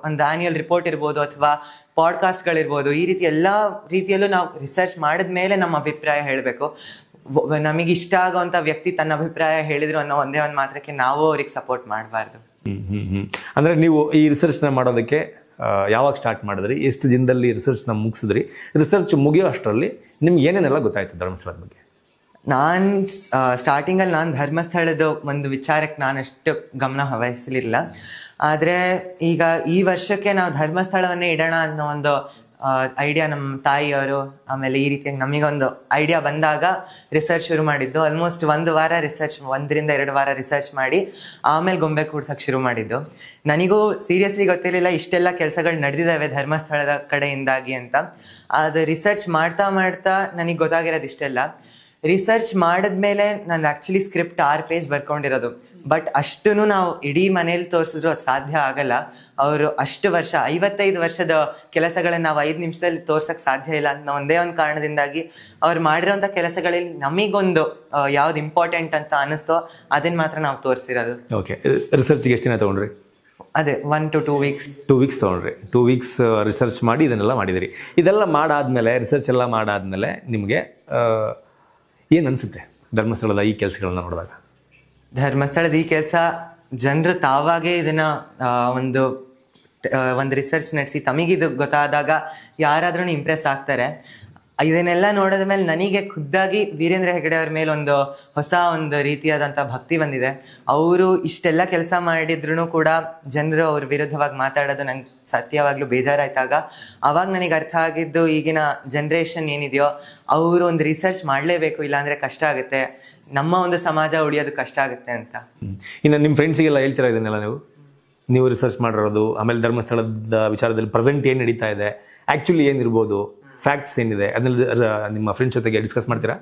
ಒಂದು ಆನ್ಯುವಲ್ ರಿಪೋರ್ಟ್ ಇರ್ಬೋದು ಅಥವಾ ಪಾಡ್ಕಾಸ್ಟ್ಗಳಿರ್ಬೋದು, ಈ ರೀತಿ ಎಲ್ಲ ರೀತಿಯಲ್ಲೂ ನಾವು ರಿಸರ್ಚ್ ಮಾಡಿದ ಮೇಲೆ ನಮ್ಮ ಅಭಿಪ್ರಾಯ ಹೇಳಬೇಕು. ನಮಗೆ ಇಷ್ಟ ಆಗೋವಂಥ ವ್ಯಕ್ತಿ ತನ್ನ ಅಭಿಪ್ರಾಯ ಹೇಳಿದ್ರು ಅನ್ನೋ ಒಂದೇ ಒಂದು ಮಾತ್ರಕ್ಕೆ ನಾವು ಅವ್ರಿಗೆ ಸಪೋರ್ಟ್ ಮಾಡಬಾರ್ದು. ಅಂದರೆ ನೀವು ಈ ರಿಸರ್ಚ್ನ ಮಾಡೋದಕ್ಕೆ ಯಾವಾಗ ಸ್ಟಾರ್ಟ್ ಮಾಡಿದ್ರಿ, ಎಷ್ಟು ದಿನದಲ್ಲಿ ರಿಸರ್ಚ್ನ ಮುಗಿಸಿದ್ರಿ, ರಿಸರ್ಚ್ ಮುಗಿಯೋ ಅಷ್ಟರಲ್ಲಿ ನಿಮ್ಗೆ ಏನೇನೆಲ್ಲ ಗೊತ್ತಾಯ್ತು ಧರ್ಮಸ್ಥಳದ ಬಗ್ಗೆ? ನಾನು ಸ್ಟಾರ್ಟಿಂಗಲ್ಲಿ ನಾನು ಧರ್ಮಸ್ಥಳದ ಒಂದು ವಿಚಾರಕ್ಕೆ ನಾನು ಅಷ್ಟು ಗಮನ ವಹಿಸಲಿಲ್ಲ. ಆದರೆ ಈಗ ಈ ವರ್ಷಕ್ಕೆ ನಾವು ಧರ್ಮಸ್ಥಳವನ್ನೇ ಇಡೋಣ ಅನ್ನೋ ಒಂದು ಐಡಿಯಾ ನಮ್ಮ ತಾಯಿಯವರು, ಆಮೇಲೆ ಈ ರೀತಿಯಾಗಿ ನಮಗೊಂದು ಐಡಿಯಾ ಬಂದಾಗ ರಿಸರ್ಚ್ ಶುರು ಮಾಡಿದ್ದು. ಆಲ್ಮೋಸ್ಟ್ 1 ವಾರ ರಿಸರ್ಚ್, 1 ರಿಂದ 2 ವಾರ ರಿಸರ್ಚ್ ಮಾಡಿ ಆಮೇಲೆ ಗೊಂಬೆ ಕೂಡ್ಸೋಕ್ಕೆ ಶುರು ಮಾಡಿದ್ದು. ನನಗೂ ಸೀರಿಯಸ್ಲಿ ಗೊತ್ತಿರಲಿಲ್ಲ ಇಷ್ಟೆಲ್ಲ ಕೆಲಸಗಳು ನಡೆದಿದ್ದಾವೆ ಧರ್ಮಸ್ಥಳದ ಕಡೆಯಿಂದಾಗಿ ಅಂತ. ಅದು ರಿಸರ್ಚ್ ಮಾಡ್ತಾ ಮಾಡ್ತಾ ನನಗೆ ಗೊತ್ತಾಗಿರೋದು ಇಷ್ಟೆಲ್ಲ. ರಿಸರ್ಚ್ ಮಾಡಿದ್ಮೇಲೆ ನಾನು ಆ್ಯಕ್ಚುಲಿ ಸ್ಕ್ರಿಪ್ಟ್ 6 ಪೇಜ್ ಬರ್ಕೊಂಡಿರೋದು. ಬಟ್ ಅಷ್ಟೂ ನಾವು ಇಡೀ ಮನೇಲಿ ತೋರಿಸಿದ್ರು ಅದು ಸಾಧ್ಯ ಆಗಲ್ಲ. ಅವರು ಅಷ್ಟು ವರ್ಷ 55 ವರ್ಷದ ಕೆಲಸಗಳನ್ನು ನಾವು 5 ನಿಮಿಷದಲ್ಲಿ ತೋರ್ಸೋಕ್ಕೆ ಸಾಧ್ಯ ಇಲ್ಲ ಅಂತ ಒಂದೇ ಒಂದು ಕಾರಣದಿಂದಾಗಿ ಅವ್ರು ಮಾಡಿರೋಂಥ ಕೆಲಸಗಳಲ್ಲಿ ನಮಗೊಂದು ಯಾವ್ದು ಇಂಪಾರ್ಟೆಂಟ್ ಅಂತ ಅನ್ನಿಸ್ತೋ ಅದನ್ನು ಮಾತ್ರ ನಾವು ತೋರಿಸಿರೋದು. ಓಕೆ, ರಿಸರ್ಚ್ಗೆ ಎಷ್ಟು ದಿನ ತೊಗೊಂಡ್ರಿ? ಅದೇ 1 to 2 weeks. 2 weeks ತೊಗೊಂಡ್ರಿ. 2 weeks ರಿಸರ್ಚ್ ಮಾಡಿ ಇದನ್ನೆಲ್ಲ ಮಾಡಿದಿರಿ. ಇದೆಲ್ಲ ಮಾಡಾದ್ಮೇಲೆ, ರಿಸರ್ಚ್ ಎಲ್ಲ ಮಾಡಾದ್ಮೇಲೆ ನಿಮಗೆ ಏನು ಅನಿಸುತ್ತೆ ಧರ್ಮಸ್ಥಳದ ಈ ಕೆಲಸಗಳನ್ನ ನೋಡಿದಾಗ? ಧರ್ಮಸ್ಥಳದ ಈ ಕೆಲಸ ಜನರು ತಾವಾಗೇ ಇದನ್ನು ಒಂದು ರಿಸರ್ಚ್ ನಡೆಸಿ ತಮಗಿದು ಗೊತ್ತಾದಾಗ ಯಾರಾದ್ರೂ ಇಂಪ್ರೆಸ್ ಆಗ್ತಾರೆ. ಇದನ್ನೆಲ್ಲ ನೋಡಿದ ಮೇಲೆ ನನಗೆ ಖುದ್ದಾಗಿ ವೀರೇಂದ್ರ ಹೆಗಡೆ ಅವ್ರ ಮೇಲೆ ಒಂದು ಹೊಸ ಒಂದು ರೀತಿಯಾದಂಥ ಭಕ್ತಿ ಬಂದಿದೆ. ಅವರು ಇಷ್ಟೆಲ್ಲ ಕೆಲಸ ಮಾಡಿದ್ರು ಕೂಡ ಜನರು ಅವ್ರ ವಿರುದ್ಧವಾಗಿ ಮಾತಾಡೋದು ನಂಗೆ ಸತ್ಯವಾಗ್ಲೂ ಬೇಜಾರಾಯ್ತಾಗ ಅವಾಗ ನನಗೆ ಅರ್ಥ ಆಗಿದ್ದು, ಈಗಿನ ಜನ್ರೇಷನ್ ಏನಿದೆಯೋ ಅವರು ಒಂದು ರಿಸರ್ಚ್ ಮಾಡಲೇಬೇಕು, ಇಲ್ಲಾಂದರೆ ಕಷ್ಟ ಆಗುತ್ತೆ, ನಮ್ಮ ಒಂದು ಸಮಾಜ ಉಳಿಯೋದು ಕಷ್ಟ ಆಗುತ್ತೆ ಅಂತ. ಇನ್ನು ನಿಮ್ಮ ಫ್ರೆಂಡ್ಸಿಗೆಲ್ಲ ಹೇಳ್ತೀರಾ ಇದನ್ನೆಲ್ಲ? ನೀವು ರಿಸರ್ಚ್ ಮಾಡಿರೋದು, ಆಮೇಲೆ ಧರ್ಮಸ್ಥಳದ ವಿಚಾರದಲ್ಲಿ ಪ್ರೆಸೆಂಟ್ ಏನು ನಡೀತಾ ಇದೆ, ಆ್ಯಕ್ಚುಲಿ ಏನಿರ್ಬೋದು, ಫ್ಯಾಕ್ಟ್ಸ್ ಏನಿದೆ, ಅದನ್ನೆಲ್ಲ ನಿಮ್ಮ ಫ್ರೆಂಡ್ಸ್ ಜೊತೆಗೆ ಡಿಸ್ಕಸ್ ಮಾಡ್ತೀರಾ?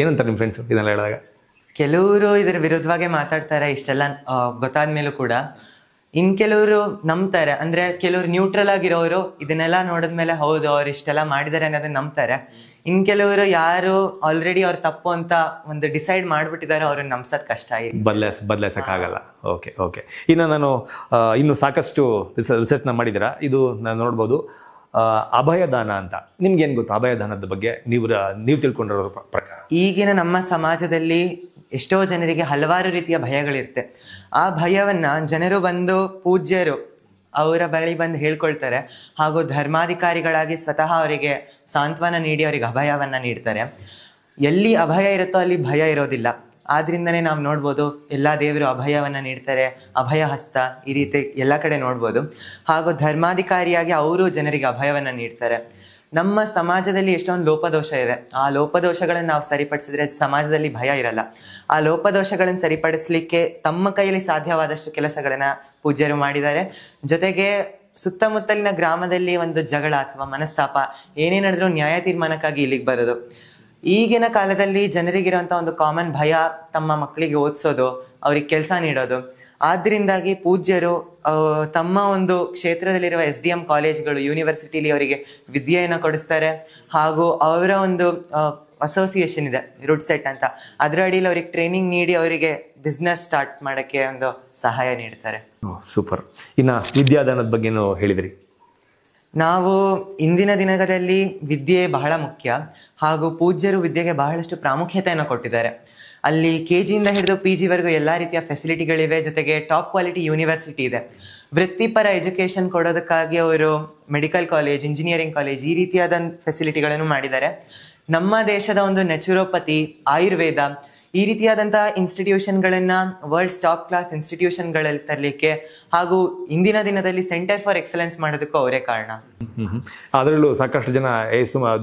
ಏನಂತಾರೆ ನಿಮ್ಮ ಫ್ರೆಂಡ್ಸ್ ಇದನ್ನೆಲ್ಲ ಹೇಳಿದಾಗ? ಕೆಲವರು ಇದರ ವಿರುದ್ಧವಾಗೇ ಮಾತಾಡ್ತಾರೆ ಇಷ್ಟೆಲ್ಲ ಗೊತ್ತಾದ ಮೇಲೂ ಕೂಡ. ಇನ್ನು ಕೆಲವರು ನಂಬ್ತಾರೆ, ಅಂದರೆ ಕೆಲವರು ನ್ಯೂಟ್ರಲ್ ಆಗಿರೋರು ಇದನ್ನೆಲ್ಲ ನೋಡಿದ್ಮೇಲೆ ಹೌದು ಅವ್ರು ಇಷ್ಟೆಲ್ಲ ಮಾಡಿದ್ದಾರೆ ಅನ್ನೋದನ್ನ ನಂಬ್ತಾರೆ. ಇನ್ನು ಕೆಲವರು ಯಾರು ಆಲ್ರೆಡಿ ಅವ್ರು ತಪ್ಪು ಅಂತ ಒಂದು ಡಿಸೈಡ್ ಮಾಡಿಬಿಟ್ಟಿದ್ದಾರೆ, ಅವ್ರನ್ನ ನಂಬ್ಸೋದು ಕಷ್ಟ ಆಗಿದೆ, ಬದಲಾಯಿಸೋಕ್ಕಾಗಲ್ಲ. ಓಕೆ ಓಕೆ ಇನ್ನು ನಾನು ಇನ್ನು ಸಾಕಷ್ಟು ರಿಸರ್ಚ್ನ ಮಾಡಿದ್ದೀರಾ, ಇದು ನಾನು ನೋಡ್ಬೋದು. ಅಭಯದಾನ ಅಂತ ನಿಮ್ಗೇನು ಗೊತ್ತು ಅಭಯದಾನದ ಬಗ್ಗೆ? ನೀವು ತಿಳ್ಕೊಂಡಿರೋ ಪ್ರಕಾರ ಈಗಿನ ನಮ್ಮ ಸಮಾಜದಲ್ಲಿ ಎಷ್ಟೋ ಜನರಿಗೆ ಹಲವಾರು ರೀತಿಯ ಭಯಗಳಿರುತ್ತೆ. ಆ ಭಯವನ್ನು ಜನರು ಬಂದು ಪೂಜ್ಯರು ಅವರ ಬಳಿ ಬಂದು ಹೇಳ್ಕೊಳ್ತಾರೆ, ಹಾಗೂ ಧರ್ಮಾಧಿಕಾರಿಗಳಾಗಿ ಸ್ವತಃ ಅವರಿಗೆ ಸಾಂತ್ವನ ನೀಡಿ ಅವರಿಗೆ ಅಭಯವನ್ನು ನೀಡ್ತಾರೆ. ಎಲ್ಲಿ ಅಭಯ ಇರುತ್ತೋ ಅಲ್ಲಿ ಭಯ ಇರೋದಿಲ್ಲ. ಆದ್ರಿಂದನೇ ನಾವು ನೋಡ್ಬೋದು ಎಲ್ಲ ದೇವರು ಅಭಯವನ್ನು ನೀಡ್ತಾರೆ, ಅಭಯ ಹಸ್ತ ಈ ರೀತಿ ಎಲ್ಲ ಕಡೆ ನೋಡ್ಬೋದು. ಹಾಗೂ ಧರ್ಮಾಧಿಕಾರಿಯಾಗಿ ಅವರು ಜನರಿಗೆ ಅಭಯವನ್ನು ನೀಡ್ತಾರೆ. ನಮ್ಮ ಸಮಾಜದಲ್ಲಿ ಎಷ್ಟೊಂದು ಲೋಪದೋಷ ಇವೆ. ಆ ಲೋಪದೋಷಗಳನ್ನು ನಾವು ಸರಿಪಡಿಸಿದ್ರೆ ಸಮಾಜದಲ್ಲಿ ಭಯ ಇರಲ್ಲ. ಆ ಲೋಪದೋಷಗಳನ್ನು ಸರಿಪಡಿಸಲಿಕ್ಕೆ ತಮ್ಮ ಕೈಯಲ್ಲಿ ಸಾಧ್ಯವಾದಷ್ಟು ಕೆಲಸಗಳನ್ನು ಪೂಜ್ಯರು ಮಾಡಿದ್ದಾರೆ. ಜೊತೆಗೆ ಸುತ್ತಮುತ್ತಲಿನ ಗ್ರಾಮದಲ್ಲಿ ಒಂದು ಜಗಳ ಅಥವಾ ಮನಸ್ತಾಪ ಏನೇ ನಡೆದ್ರೂ ನ್ಯಾಯ ತೀರ್ಮಾನಕ್ಕಾಗಿ ಇಲ್ಲಿಗೆ ಬರೋದು. ಈಗಿನ ಕಾಲದಲ್ಲಿ ಜನರಿಗಿರುವಂಥ ಒಂದು ಕಾಮನ್ ಭಯ ತಮ್ಮ ಮಕ್ಕಳಿಗೆ ಓದಿಸೋದು, ಅವ್ರಿಗೆ ಕೆಲಸ ನೀಡೋದು. ಆದ್ದರಿಂದಾಗಿ ಪೂಜ್ಯರು ತಮ್ಮ ಒಂದು ಕ್ಷೇತ್ರದಲ್ಲಿರುವ SDM ಕಾಲೇಜ್ಗಳು, ಯೂನಿವರ್ಸಿಟಿಲಿ ಅವರಿಗೆ ವಿದ್ಯೆಯನ್ನು ಕೊಡಿಸ್ತಾರೆ. ಹಾಗೂ ಅವರ ಒಂದು ಅಸೋಸಿಯೇಷನ್ ಇದೆ ರುಡ್ ಸೆಟ್ ಅಂತ, ಅದರ ಅಡಿಯಲ್ಲಿ ಅವ್ರಿಗೆ ಟ್ರೈನಿಂಗ್ ನೀಡಿ ಅವರಿಗೆ ಬಿಸ್ನೆಸ್ ಸ್ಟಾರ್ಟ್ ಮಾಡೋಕ್ಕೆ ಒಂದು ಸಹಾಯ ನೀಡ್ತಾರೆ. ಸೂಪರ್. ಇನ್ನು ವಿದ್ಯಾದಾನದ ಬಗ್ಗೆನೂ ಹೇಳಿದ್ರಿ. ನಾವು ಇಂದಿನ ದಿನದಲ್ಲಿ ವಿದ್ಯೆ ಬಹಳ ಮುಖ್ಯ, ಹಾಗೂ ಪೂಜ್ಯರು ವಿದ್ಯೆಗೆ ಬಹಳಷ್ಟು ಪ್ರಾಮುಖ್ಯತೆಯನ್ನು ಕೊಟ್ಟಿದ್ದಾರೆ. ಅಲ್ಲಿ KG ಇಂದ ಹಿಡಿದು PG ವರೆಗೂ ಎಲ್ಲ ರೀತಿಯ ಫೆಸಿಲಿಟಿಗಳಿವೆ. ಜೊತೆಗೆ ಟಾಪ್ ಕ್ವಾಲಿಟಿ ಯೂನಿವರ್ಸಿಟಿ ಇದೆ. ವೃತ್ತಿಪರ ಎಜುಕೇಷನ್ ಕೊಡೋದಕ್ಕಾಗಿ ಅವರು ಮೆಡಿಕಲ್ ಕಾಲೇಜ್, ಇಂಜಿನಿಯರಿಂಗ್ ಕಾಲೇಜ್ ಈ ರೀತಿಯಾದ ಫೆಸಿಲಿಟಿಗಳನ್ನು ಮಾಡಿದ್ದಾರೆ. ನಮ್ಮ ದೇಶದ ಒಂದು ನ್ಯಾಚುರೋಪತಿ, ಆಯುರ್ವೇದ ಈ ರೀತಿಯಾದಂಥ ಇನ್ಸ್ಟಿಟ್ಯೂಷನ್ಗಳನ್ನು ವರ್ಲ್ಡ್ಸ್ ಟಾಪ್ ಕ್ಲಾಸ್ ಇನ್ಸ್ಟಿಟ್ಯೂಷನ್ಗಳಲ್ಲಿ ತರಲಿಕ್ಕೆ ಹಾಗೂ ಇಂದಿನ ದಿನದಲ್ಲಿ ಸೆಂಟರ್ ಫಾರ್ ಎಕ್ಸಲೆನ್ಸ್ ಮಾಡೋದಕ್ಕೂ ಅವರೇ ಕಾರಣ. ಅದರಲ್ಲೂ ಸಾಕಷ್ಟು ಜನ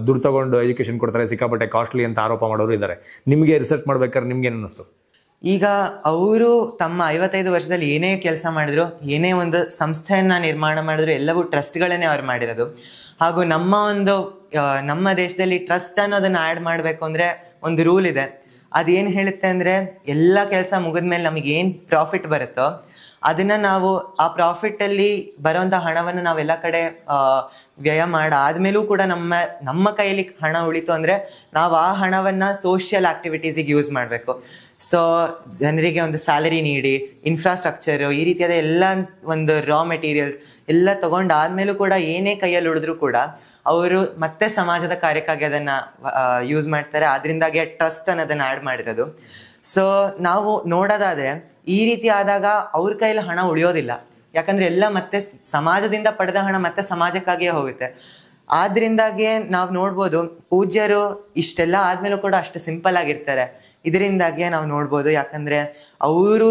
ದುಡ್ಡು ತಗೊಂಡು ಎಜುಕೇಶನ್ ಕೊಡ್ತಾರೆ, ಸಿಕ್ಕಾಪಟ್ಟೆ ಕಾಸ್ಟ್ಲಿ ಅಂತ ಆರೋಪ ಮಾಡೋರು ಇದ್ದಾರೆ. ನಿಮಗೆ ರಿಸರ್ಚ್ ಮಾಡ್ಬೇಕಾದ್ರೆ ನಿಮ್ಗೆ ಏನು ಅನ್ನಿಸ್ತು? ಈಗ ಅವರು ತಮ್ಮ 55 ವರ್ಷದಲ್ಲಿ ಏನೇ ಕೆಲಸ ಮಾಡಿದ್ರು, ಏನೇ ಒಂದು ಸಂಸ್ಥೆಯನ್ನು ನಿರ್ಮಾಣ ಮಾಡಿದ್ರು, ಎಲ್ಲವೂ ಟ್ರಸ್ಟ್ಗಳನ್ನೇ ಅವ್ರು ಮಾಡಿರೋದು. ಹಾಗೂ ನಮ್ಮ ದೇಶದಲ್ಲಿ ಟ್ರಸ್ಟ್ ಅನ್ನೋದನ್ನು ಆ್ಯಡ್ ಮಾಡಬೇಕು ಅಂದರೆ ಒಂದು ರೂಲ್ ಇದೆ. ಅದೇನು ಹೇಳುತ್ತೆ ಅಂದರೆ ಎಲ್ಲ ಕೆಲಸ ಮುಗಿದ್ಮೇಲೆ ನಮಗೆ ಏನು ಪ್ರಾಫಿಟ್ ಬರುತ್ತೋ ಅದನ್ನು ನಾವು ಆ ಪ್ರಾಫಿಟ್ಟಲ್ಲಿ ಬರೋಂಥ ಹಣವನ್ನು ನಾವೆಲ್ಲ ಕಡೆ ವ್ಯಯ ಆದಮೇಲೂ ಕೂಡ ನಮ್ಮ ಕೈಯಲ್ಲಿ ಹಣ ಉಳಿತು ಅಂದರೆ ನಾವು ಆ ಹಣವನ್ನು ಸೋಷಿಯಲ್ ಆ್ಯಕ್ಟಿವಿಟೀಸಿಗೆ ಯೂಸ್ ಮಾಡಬೇಕು. ಸೊ ಜನರಿಗೆ ಒಂದು ಸ್ಯಾಲರಿ ನೀಡಿ ಇನ್ಫ್ರಾಸ್ಟ್ರಕ್ಚರು ಈ ರೀತಿಯಾದ ಎಲ್ಲ ಒಂದು ರಾ ಮೆಟೀರಿಯಲ್ಸ್ ಎಲ್ಲ ತಗೊಂಡಾದ್ಮೇಲೂ ಕೂಡ ಏನೇ ಕೈಯಲ್ಲಿ ಉಳಿದ್ರು ಕೂಡ ಅವರು ಮತ್ತೆ ಸಮಾಜದ ಕಾರ್ಯಕ್ಕಾಗಿ ಅದನ್ನು ಯೂಸ್ ಮಾಡ್ತಾರೆ. ಅದರಿಂದಾಗಿ ಟ್ರಸ್ಟ್ ಅನ್ನೋದನ್ನು ಆ್ಯಡ್ ಮಾಡಿರೋದು. ಸೊ ನಾವು ನೋಡೋದಾದರೆ ಈ ರೀತಿ ಆದಾಗ ಅವ್ರ ಕೈಯಲ್ಲಿ ಹಣ ಉಳಿಯೋದಿಲ್ಲ. ಯಾಕಂದರೆ ಎಲ್ಲ ಮತ್ತೆ ಸಮಾಜದಿಂದ ಪಡೆದ ಹಣ ಮತ್ತೆ ಸಮಾಜಕ್ಕಾಗಿಯೇ ಹೋಗುತ್ತೆ. ಆದ್ರಿಂದಾಗಿಯೇ ನಾವು ನೋಡ್ಬೋದು ಪೂಜ್ಯರು ಇಷ್ಟೆಲ್ಲ ಆದ್ಮೇಲೂ ಕೂಡ ಅಷ್ಟು ಸಿಂಪಲ್ ಆಗಿರ್ತಾರೆ. ಇದರಿಂದಾಗಿಯೇ ನಾವು ನೋಡ್ಬೋದು. ಯಾಕಂದ್ರೆ ಅವರು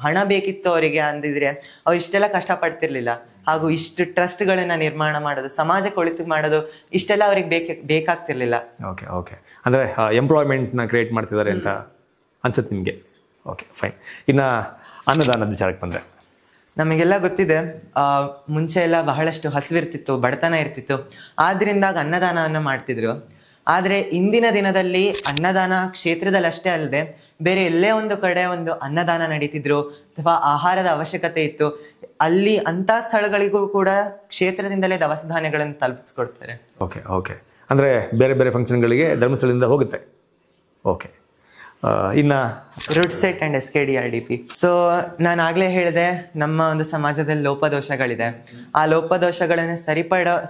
ಹಣ ಬೇಕಿತ್ತು ಅವರಿಗೆ ಅಂದಿದ್ರೆ ಅವ್ರು ಇಷ್ಟೆಲ್ಲ ಕಷ್ಟಪಡ್ತಿರ್ಲಿಲ್ಲ. ಹಾಗೂ ಇಷ್ಟು ಟ್ರಸ್ಟ್ಗಳನ್ನ ನಿರ್ಮಾಣ ಮಾಡೋದು, ಸಮಾಜಕ್ಕೆ ಒಳಿತು ಮಾಡೋದು ಇಷ್ಟೆಲ್ಲ ಅವ್ರಿಗೆ ಬೇಕಾಗ್ತಿರ್ಲಿಲ್ಲ. ಓಕೆ ಓಕೆ ಅಂದರೆ ಎಂಪ್ಲಾಯ್ಮೆಂಟ್ನ ಕ್ರಿಯೇಟ್ ಮಾಡ್ತಿದ್ದಾರೆ ಅಂತ ಅನ್ಸುತ್ತೆ ನಿಮಗೆ. Okay fine. ಇನ್ನು ಅನ್ನದಾನದ ವಿಚಾರಕ್ಕೆ ಬಂದರೆ ನಮಗೆಲ್ಲ ಗೊತ್ತಿದೆ, ಮುಂಚೆ ಎಲ್ಲ ಬಹಳಷ್ಟು ಹಸಿವಿರ್ತಿತ್ತು, ಬಡತನ ಇರ್ತಿತ್ತು. ಆದ್ರಿಂದಾಗ ಅನ್ನದಾನವನ್ನು ಮಾಡ್ತಿದ್ರು. ಆದರೆ ಇಂದಿನ ದಿನದಲ್ಲಿ ಅನ್ನದಾನ ಕ್ಷೇತ್ರದಲ್ಲಿ ಅಷ್ಟೇ ಅಲ್ಲದೆ ಬೇರೆ ಎಲ್ಲೇ ಒಂದು ಕಡೆ ಒಂದು ಅನ್ನದಾನ ನಡೀತಿದ್ರು ಅಥವಾ ಆಹಾರದ ಅವಶ್ಯಕತೆ ಇತ್ತು, ಅಲ್ಲಿ ಅಂಥ ಸ್ಥಳಗಳಿಗೂ ಕೂಡ ಕ್ಷೇತ್ರದಿಂದಲೇ ದವಸ ಧಾನ್ಯಗಳನ್ನು ತಲುಪಿಸ್ಕೊಡ್ತಾರೆ. ಓಕೆ ಓಕೆ ಅಂದರೆ ಬೇರೆ ಬೇರೆ ಫಂಕ್ಷನ್ಗಳಿಗೆ ಧರ್ಮಸ್ಥಳದಿಂದ ಹೋಗುತ್ತೆ. ಓಕೆ. ಇನ್ನು route set and SKDRDP. So ನಾನು ಆಗಲೇ ಹೇಳಿದೆ, ನಮ್ಮ ಒಂದು ಸಮಾಜದಲ್ಲಿ ಲೋಪದೋಷಗಳಿದೆ. ಆ ಲೋಪದೋಷಗಳನ್ನು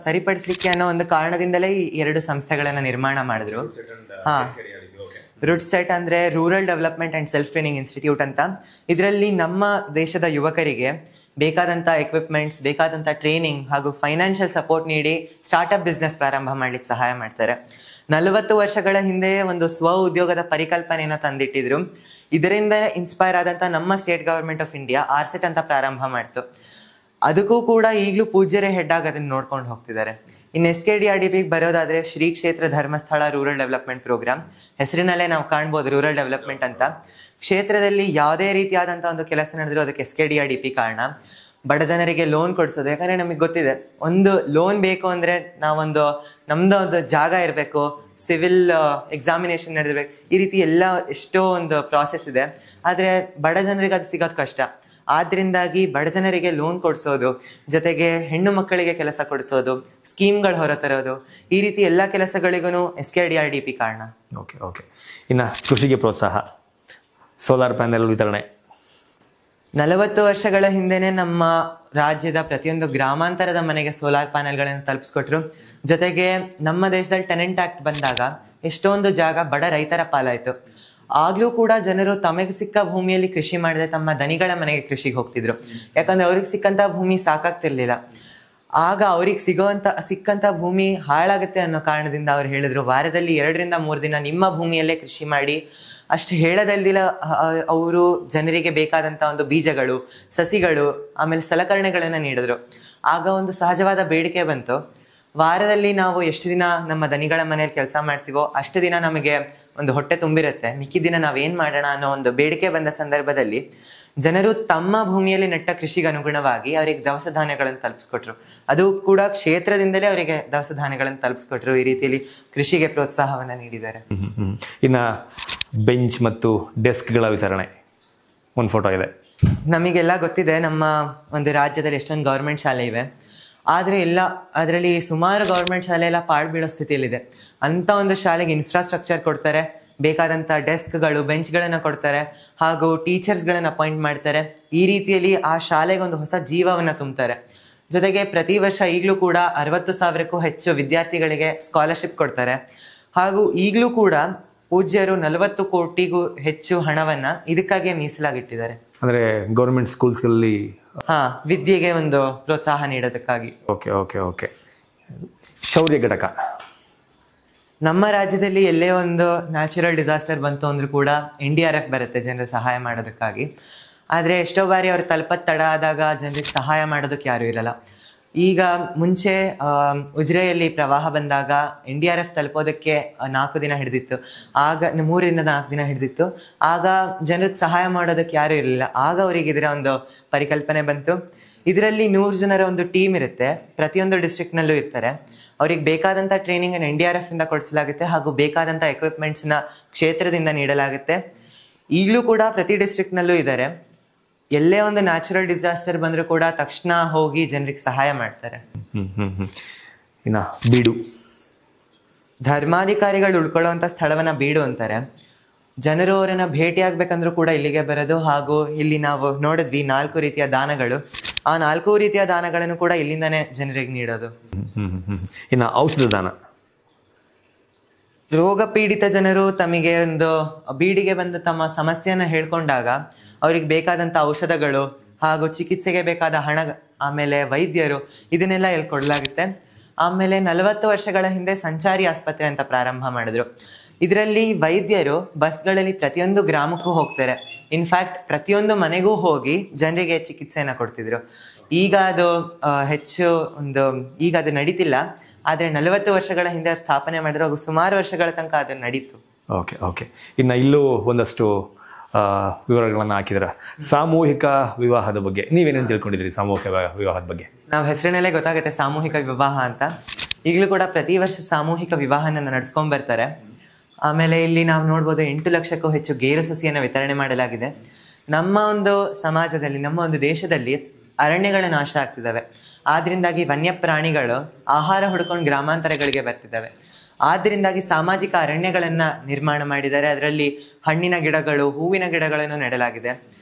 ಸರಿಪಡಿಸ್ಲಿಕ್ಕೆ ಅನ್ನೋ ಒಂದು ಕಾರಣದಿಂದಲೇ ಈ 2 ಸಂಸ್ಥೆಗಳನ್ನು ನಿರ್ಮಾಣ ಮಾಡಿದ್ರು. ರೂಟ್ ಸೆಟ್ ಅಂದರೆ rural development and self training institute ಅಂತ. ಇದರಲ್ಲಿ ನಮ್ಮ ದೇಶದ ಯುವಕರಿಗೆ ಬೇಕಾದಂಥ ಎಕ್ವಿಪ್ಮೆಂಟ್ಸ್, ಬೇಕಾದಂಥ ಟ್ರೈನಿಂಗ್ ಹಾಗೂ ಫೈನಾನ್ಷಿಯಲ್ ಸಪೋರ್ಟ್ ನೀಡಿ ಸ್ಟಾರ್ಟಪ್ ಬಿಸ್ನೆಸ್ ಪ್ರಾರಂಭ ಮಾಡ್ಲಿಕ್ಕೆ ಸಹಾಯ ಮಾಡ್ತಾರೆ. 40 ವರ್ಷಗಳ ಹಿಂದೆ ಒಂದು ಸ್ವ ಉದ್ಯೋಗದ ಪರಿಕಲ್ಪನೆಯನ್ನು ತಂದಿಟ್ಟಿದ್ರು. ಇದರಿಂದ ಇನ್ಸ್ಪೈರ್ ಆದಂಥ ನಮ್ಮ state government of India RSET ಅಂತ ಪ್ರಾರಂಭ ಮಾಡ್ತು. ಅದಕ್ಕೂ ಕೂಡ ಈಗಲೂ ಪೂಜ್ಯರೇ ಹೆಡ್ ಆಗಿ ಅದನ್ನು ನೋಡ್ಕೊಂಡು ಹೋಗ್ತಿದ್ದಾರೆ. ಇನ್ನು SKDRDPಗೆ ಬರೋದಾದರೆ ಶ್ರೀ ಕ್ಷೇತ್ರ ಧರ್ಮಸ್ಥಳ ರೂರಲ್ ಡೆವಲಪ್ಮೆಂಟ್ ಪ್ರೋಗ್ರಾಮ್, ಹೆಸರಿನಲ್ಲೇ ನಾವು ಕಾಣ್ಬೋದು ರೂರಲ್ ಡೆವಲಪ್ಮೆಂಟ್ ಅಂತ. ಕ್ಷೇತ್ರದಲ್ಲಿ ಯಾವುದೇ ರೀತಿಯಾದಂಥ ಒಂದು ಕೆಲಸ ನಡೆದರೂ ಅದಕ್ಕೆ SKDRDP ಕಾರಣ. ಬಡ ಜನರಿಗೆ ಲೋನ್ ಕೊಡಿಸೋದು. ಯಾಕಂದರೆ ನಮಗೆ ಗೊತ್ತಿದೆ, ಒಂದು ಲೋನ್ ಬೇಕು ಅಂದರೆ ನಮ್ಮದು ಒಂದು ಜಾಗ ಇರಬೇಕು, ಸಿವಿಲ್ ಎಕ್ಸಾಮಿನೇಷನ್ ನಡೆದಿರ್ಬೇಕು, ಈ ರೀತಿ ಎಲ್ಲ ಎಷ್ಟೋ ಒಂದು ಪ್ರಾಸೆಸ್ ಇದೆ. ಆದರೆ ಬಡ ಜನರಿಗೆ ಅದು ಸಿಗೋದು ಕಷ್ಟ. ಆದ್ರಿಂದಾಗಿ ಬಡ ಜನರಿಗೆ ಲೋನ್ ಕೊಡಿಸೋದು, ಜೊತೆಗೆ ಹೆಣ್ಣು ಮಕ್ಕಳಿಗೆ ಕೆಲಸ ಕೊಡಿಸೋದು, ಸ್ಕೀಮ್ಗಳು ಹೊರತರೋದು, ಈ ರೀತಿ ಎಲ್ಲ ಕೆಲಸಗಳಿಗೂ SKDRDP ಕಾರಣ. Okay okay. ಇನ್ನು ಕೃಷಿಗೆ ಪ್ರೋತ್ಸಾಹ, ಸೋಲಾರ್ ಪ್ಯಾನೆಲ್ ವಿತರಣೆ. 40 ವರ್ಷಗಳ ಹಿಂದೆನೆ ನಮ್ಮ ರಾಜ್ಯದ ಪ್ರತಿಯೊಂದು ಗ್ರಾಮಾಂತರದ ಮನೆಗೆ ಸೋಲಾರ್ ಪ್ಯಾನೆಲ್ಗಳನ್ನು ತಲುಪಿಸ್ಕೊಟ್ರು. ಜೊತೆಗೆ ನಮ್ಮ ದೇಶದಲ್ಲಿ ಟೆನೆಂಟ್ ಆಕ್ಟ್ ಬಂದಾಗ ಎಷ್ಟೊಂದು ಜಾಗ ಬಡ ರೈತರ ಪಾಲಾಯಿತು. ಆಗ್ಲೂ ಕೂಡ ಜನರು ತಮಗೆ ಸಿಕ್ಕ ಭೂಮಿಯಲ್ಲಿ ಕೃಷಿ ಮಾಡದೆ ತಮ್ಮ ದನಿಗಳ ಮನೆಗೆ ಕೃಷಿಗೆ ಹೋಗ್ತಿದ್ರು. ಯಾಕಂದ್ರೆ ಅವ್ರಿಗೆ ಸಿಕ್ಕಂತ ಭೂಮಿ ಸಾಕಾಗ್ತಿರ್ಲಿಲ್ಲ. ಆಗ ಅವ್ರಿಗೆ ಸಿಕ್ಕಂತ ಭೂಮಿ ಹಾಳಾಗುತ್ತೆ ಅನ್ನೋ ಕಾರಣದಿಂದ ಅವ್ರು ಹೇಳಿದ್ರು, ವಾರದಲ್ಲಿ 2 ರಿಂದ 3 ದಿನ ನಿಮ್ಮ ಭೂಮಿಯಲ್ಲೇ ಕೃಷಿ ಮಾಡಿ. ಅಷ್ಟು ಹೇಳದಲ್ದಿಲ್ಲ, ಅವರು ಜನರಿಗೆ ಬೇಕಾದಂಥ ಒಂದು ಬೀಜಗಳು, ಸಸಿಗಳು, ಆಮೇಲೆ ಸಲಕರಣೆಗಳನ್ನು ನೀಡಿದ್ರು. ಆಗ ಒಂದು ಸಹಜವಾದ ಬೇಡಿಕೆ ಬಂತು, ವಾರದಲ್ಲಿ ನಾವು ಎಷ್ಟು ದಿನ ನಮ್ಮ ದನಿಗಳ ಮನೆಯಲ್ಲಿ ಕೆಲಸ ಮಾಡ್ತೀವೋ ಅಷ್ಟು ದಿನ ನಮಗೆ ಒಂದು ಹೊಟ್ಟೆ ತುಂಬಿರುತ್ತೆ, ಮಿಕ್ಕಿ ದಿನ ನಾವೇನು ಮಾಡೋಣ ಅನ್ನೋ ಒಂದು ಬೇಡಿಕೆ ಬಂದ ಸಂದರ್ಭದಲ್ಲಿ ಜನರು ತಮ್ಮ ಭೂಮಿಯಲ್ಲಿ ನೆಟ್ಟ ಕೃಷಿಗೆ ಅನುಗುಣವಾಗಿ ಅವರಿಗೆ ದವಸ ಧಾನ್ಯಗಳನ್ನು ತಲುಪಿಸ್ಕೊಟ್ರು. ಅದು ಕೂಡ ಕ್ಷೇತ್ರದಿಂದಲೇ ಅವರಿಗೆ ದವಸ ಧಾನ್ಯಗಳನ್ನು ತಲುಪಿಸ್ಕೊಟ್ರು. ಈ ರೀತಿಯಲ್ಲಿ ಕೃಷಿಗೆ ಪ್ರೋತ್ಸಾಹವನ್ನು ನೀಡಿದ್ದಾರೆ. ಇನ್ನು ಬೆಂಚ್ ಮತ್ತು ಡೆಸ್ಕ್ಗಳ ವಿತರಣೆ, ಒಂದು ಫೋಟೋ ಇದೆ. ನಮಗೆಲ್ಲ ಗೊತ್ತಿದೆ, ನಮ್ಮ ಒಂದು ರಾಜ್ಯದಲ್ಲಿ ಎಷ್ಟೊಂದು ಗೌರ್ಮೆಂಟ್ ಶಾಲೆ ಇವೆ. ಆದರೆ ಅದರಲ್ಲಿ ಸುಮಾರು ಗೌರ್ಮೆಂಟ್ ಶಾಲೆ ಎಲ್ಲ ಪಾಳು ಬೀಳೋ ಸ್ಥಿತಿಯಲ್ಲಿದೆ. ಅಂಥ ಒಂದು ಶಾಲೆಗೆ ಇನ್ಫ್ರಾಸ್ಟ್ರಕ್ಚರ್ ಕೊಡ್ತಾರೆ, ಬೇಕಾದಂಥ ಡೆಸ್ಕ್ಗಳು, ಬೆಂಚ್ಗಳನ್ನು ಕೊಡ್ತಾರೆ, ಹಾಗೂ ಟೀಚರ್ಸ್ಗಳನ್ನು ಅಪಾಯಿಂಟ್ ಮಾಡ್ತಾರೆ. ಈ ರೀತಿಯಲ್ಲಿ ಆ ಶಾಲೆಗೆ ಒಂದು ಹೊಸ ಜೀವವನ್ನು ತುಂಬ್ತಾರೆ. ಜೊತೆಗೆ ಪ್ರತಿ ವರ್ಷ ಈಗಲೂ ಕೂಡ 60,000ಕ್ಕೂ ಹೆಚ್ಚು ವಿದ್ಯಾರ್ಥಿಗಳಿಗೆ ಸ್ಕಾಲರ್ಶಿಪ್ ಕೊಡ್ತಾರೆ. ಹಾಗೂ ಈಗಲೂ ಕೂಡ ಪೂಜ್ಯರು 40 ಕೋಟಿಗೂ ಹೆಚ್ಚು ಹಣವನ್ನು ಇದಕ್ಕಾಗಿಯೇ ಮೀಸಲಾಗಿಟ್ಟಿದ್ದಾರೆ. ಅಂದರೆ ಗೌರ್ಮೆಂಟ್ ಸ್ಕೂಲ್ಸ್ಗಳಲ್ಲಿ ವಿದ್ಯೆಗೆ ಒಂದು ಪ್ರೋತ್ಸಾಹ ನೀಡೋದಕ್ಕಾಗಿ. Okay okay okay. ಶೌರ್ಯ ಘಟಕ. ನಮ್ಮ ರಾಜ್ಯದಲ್ಲಿ ಎಲ್ಲೇ ಒಂದು ನ್ಯಾಚುರಲ್ ಡಿಸಾಸ್ಟರ್ ಬಂತು ಅಂದ್ರೂ ಕೂಡ NDRF ಬರುತ್ತೆ ಜನರ ಸಹಾಯ ಮಾಡೋದಕ್ಕಾಗಿ. ಆದರೆ ಎಷ್ಟೋ ಬಾರಿ ಅವ್ರು ತಲುಪೋದು ತಡ ಆದಾಗ ಜನರಿಗೆ ಸಹಾಯ ಮಾಡೋದಕ್ಕೆ ಯಾರೂ ಇರಲ್ಲ. ಈಗ ಮುಂಚೆ ಉಜಿರೆಯಲ್ಲಿ ಪ್ರವಾಹ ಬಂದಾಗ NDRF ತಲುಪೋದಕ್ಕೆ 4 ದಿನ ಹಿಡಿದಿತ್ತು. ಆಗ 3 ರಿಂದ 4 ದಿನ ಹಿಡಿದಿತ್ತು. ಆಗ ಜನರಿಗೆ ಸಹಾಯ ಮಾಡೋದಕ್ಕೆ ಯಾರೂ ಇರಲಿಲ್ಲ. ಆಗ ಅವರಿಗೆ ಇದರ ಒಂದು ಪರಿಕಲ್ಪನೆ ಬಂತು. ಇದರಲ್ಲಿ 100 ಜನರ ಒಂದು ಟೀಮ್ ಇರುತ್ತೆ, ಪ್ರತಿಯೊಂದು ಡಿಸ್ಟ್ರಿಕ್ಟ್ನಲ್ಲೂ ಇರ್ತಾರೆ. ಅವ್ರಿಗೆ ಬೇಕಾದಂಥ ಟ್ರೈನಿಂಗನ್ನು NDRF ಇಂದ ಕೊಡಿಸಲಾಗುತ್ತೆ, ಹಾಗೂ ಬೇಕಾದಂಥ ಎಕ್ವಿಪ್ಮೆಂಟ್ಸ್ನ ಕ್ಷೇತ್ರದಿಂದ ನೀಡಲಾಗುತ್ತೆ. ಈಗಲೂ ಕೂಡ ಪ್ರತಿ ಡಿಸ್ಟ್ರಿಕ್ಟ್ನಲ್ಲೂ ಇದ್ದಾರೆ. ಎಲ್ಲೇ ಒಂದು ನ್ಯಾಚುರಲ್ ಡಿಸಾಸ್ಟರ್ ಬಂದರೂ ಕೂಡ ತಕ್ಷಣ ಹೋಗಿ ಜನರಿಗೆ ಸಹಾಯ ಮಾಡ್ತಾರೆ. ಇನ್ನು ಬೀಡು. ಧರ್ಮಾಧಿಕಾರಿಗಳು ಉಳ್ಕೊಳ್ಳುವಂಥ ಸ್ಥಳವನ್ನು ಬೀಡು ಅಂತಾರೆ. ಜನರು ಅವರನ್ನ ಭೇಟಿ ಆಗ್ಬೇಕಂದ್ರೂ ಕೂಡ ಇಲ್ಲಿಗೆ ಬರೋದು. ಹಾಗೂ ಇಲ್ಲಿ ನಾವು ನೋಡಿದ್ವಿ 4 ರೀತಿಯ ದಾನಗಳು. ಆ 4 ರೀತಿಯ ದಾನಗಳನ್ನು ಕೂಡ ಇಲ್ಲಿಂದಾನೇ ಜನರಿಗೆ ನೀಡೋದು. ಇನ್ನು ಔಷಧ ದಾನ, ರೋಗ ಪೀಡಿತ ಜನರು ತಮಗೆ ಒಂದು ಬೀಡಿಗೆ ಬಂದು ತಮ್ಮ ಸಮಸ್ಯೆಯನ್ನ ಹೇಳ್ಕೊಂಡಾಗ ಅವ್ರಿಗೆ ಬೇಕಾದಂಥ ಔಷಧಗಳು ಹಾಗೂ ಚಿಕಿತ್ಸೆಗೆ ಬೇಕಾದ ಹಣ, ಆಮೇಲೆ ವೈದ್ಯರು, ಇದನ್ನೆಲ್ಲ ಇಲ್ಲಿ ಕೊಡಲಾಗುತ್ತೆ. ಆಮೇಲೆ 40 ವರ್ಷಗಳ ಹಿಂದೆ ಸಂಚಾರಿ ಆಸ್ಪತ್ರೆ ಅಂತ ಪ್ರಾರಂಭ ಮಾಡಿದ್ರು. ಇದರಲ್ಲಿ ವೈದ್ಯರು ಬಸ್ಗಳಲ್ಲಿ ಪ್ರತಿಯೊಂದು ಗ್ರಾಮಕ್ಕೂ ಹೋಗ್ತಾರೆ. ಇನ್ಫ್ಯಾಕ್ಟ್ ಪ್ರತಿಯೊಂದು ಮನೆಗೂ ಹೋಗಿ ಜನರಿಗೆ ಚಿಕಿತ್ಸೆಯನ್ನು ಕೊಡ್ತಿದ್ರು. ಈಗ ಅದು ಈಗ ಅದು ನಡೀತಿಲ್ಲ. ಆದರೆ 40 ವರ್ಷಗಳ ಹಿಂದೆ ಸ್ಥಾಪನೆ ಮಾಡಿದ್ರು. ಹಾಗೂ ಸುಮಾರು ವರ್ಷಗಳ ತನಕ ಅದು ನಡೀತು. ಓಕೆ. ಇನ್ನು ಇಲ್ಲೂ ಒಂದಷ್ಟು ವಿವರಗಳನ್ನು ಹಾಕಿದ್ರ. ಸಾಮೂಹಿಕ ವಿವಾಹದ ಬಗ್ಗೆ ನೀವೇನೇನು ತಿಳ್ಕೊಂಡಿದ್ರಿ? ಸಾಮೂಹಿಕ ವಿವಾಹದ ಬಗ್ಗೆ ನಾವು ಹೆಸರಿನಲ್ಲೇ ಗೊತ್ತಾಗುತ್ತೆ ಸಾಮೂಹಿಕ ವಿವಾಹ ಅಂತ. ಈಗಲೂ ಕೂಡ ಪ್ರತಿ ವರ್ಷ ಸಾಮೂಹಿಕ ವಿವಾಹನ ನಡ್ಸ್ಕೊಂಡ್ ಬರ್ತಾರೆ. ಆಮೇಲೆ ಇಲ್ಲಿ ನಾವು ನೋಡ್ಬೋದು 8 ಲಕ್ಷಕ್ಕೂ ಹೆಚ್ಚು ಗೇರು ಸಸಿಯನ್ನು ವಿತರಣೆ ಮಾಡಲಾಗಿದೆ. ನಮ್ಮ ಒಂದು ಸಮಾಜದಲ್ಲಿ, ನಮ್ಮ ಒಂದು ದೇಶದಲ್ಲಿ ಅರಣ್ಯಗಳ ನಾಶ ಆಗ್ತಿದ್ದಾವೆ. ಆದ್ರಿಂದಾಗಿ ವನ್ಯ ಪ್ರಾಣಿಗಳು ಆಹಾರ ಹುಡ್ಕೊಂಡು ಗ್ರಾಮಾಂತರಗಳಿಗೆ ಬರ್ತಿದ್ದಾವೆ. ಆದ್ರಿಂದಾಗಿ ಸಾಮಾಜಿಕ ಅರಣ್ಯಗಳನ್ನ ನಿರ್ಮಾಣ ಮಾಡಿದ್ದಾರೆ. ಅದರಲ್ಲಿ ಹಣ್ಣಿನ ಗಿಡಗಳು, ಹೂವಿನ ಗಿಡಗಳನ್ನು ನೆಡಲಾಗಿದೆ.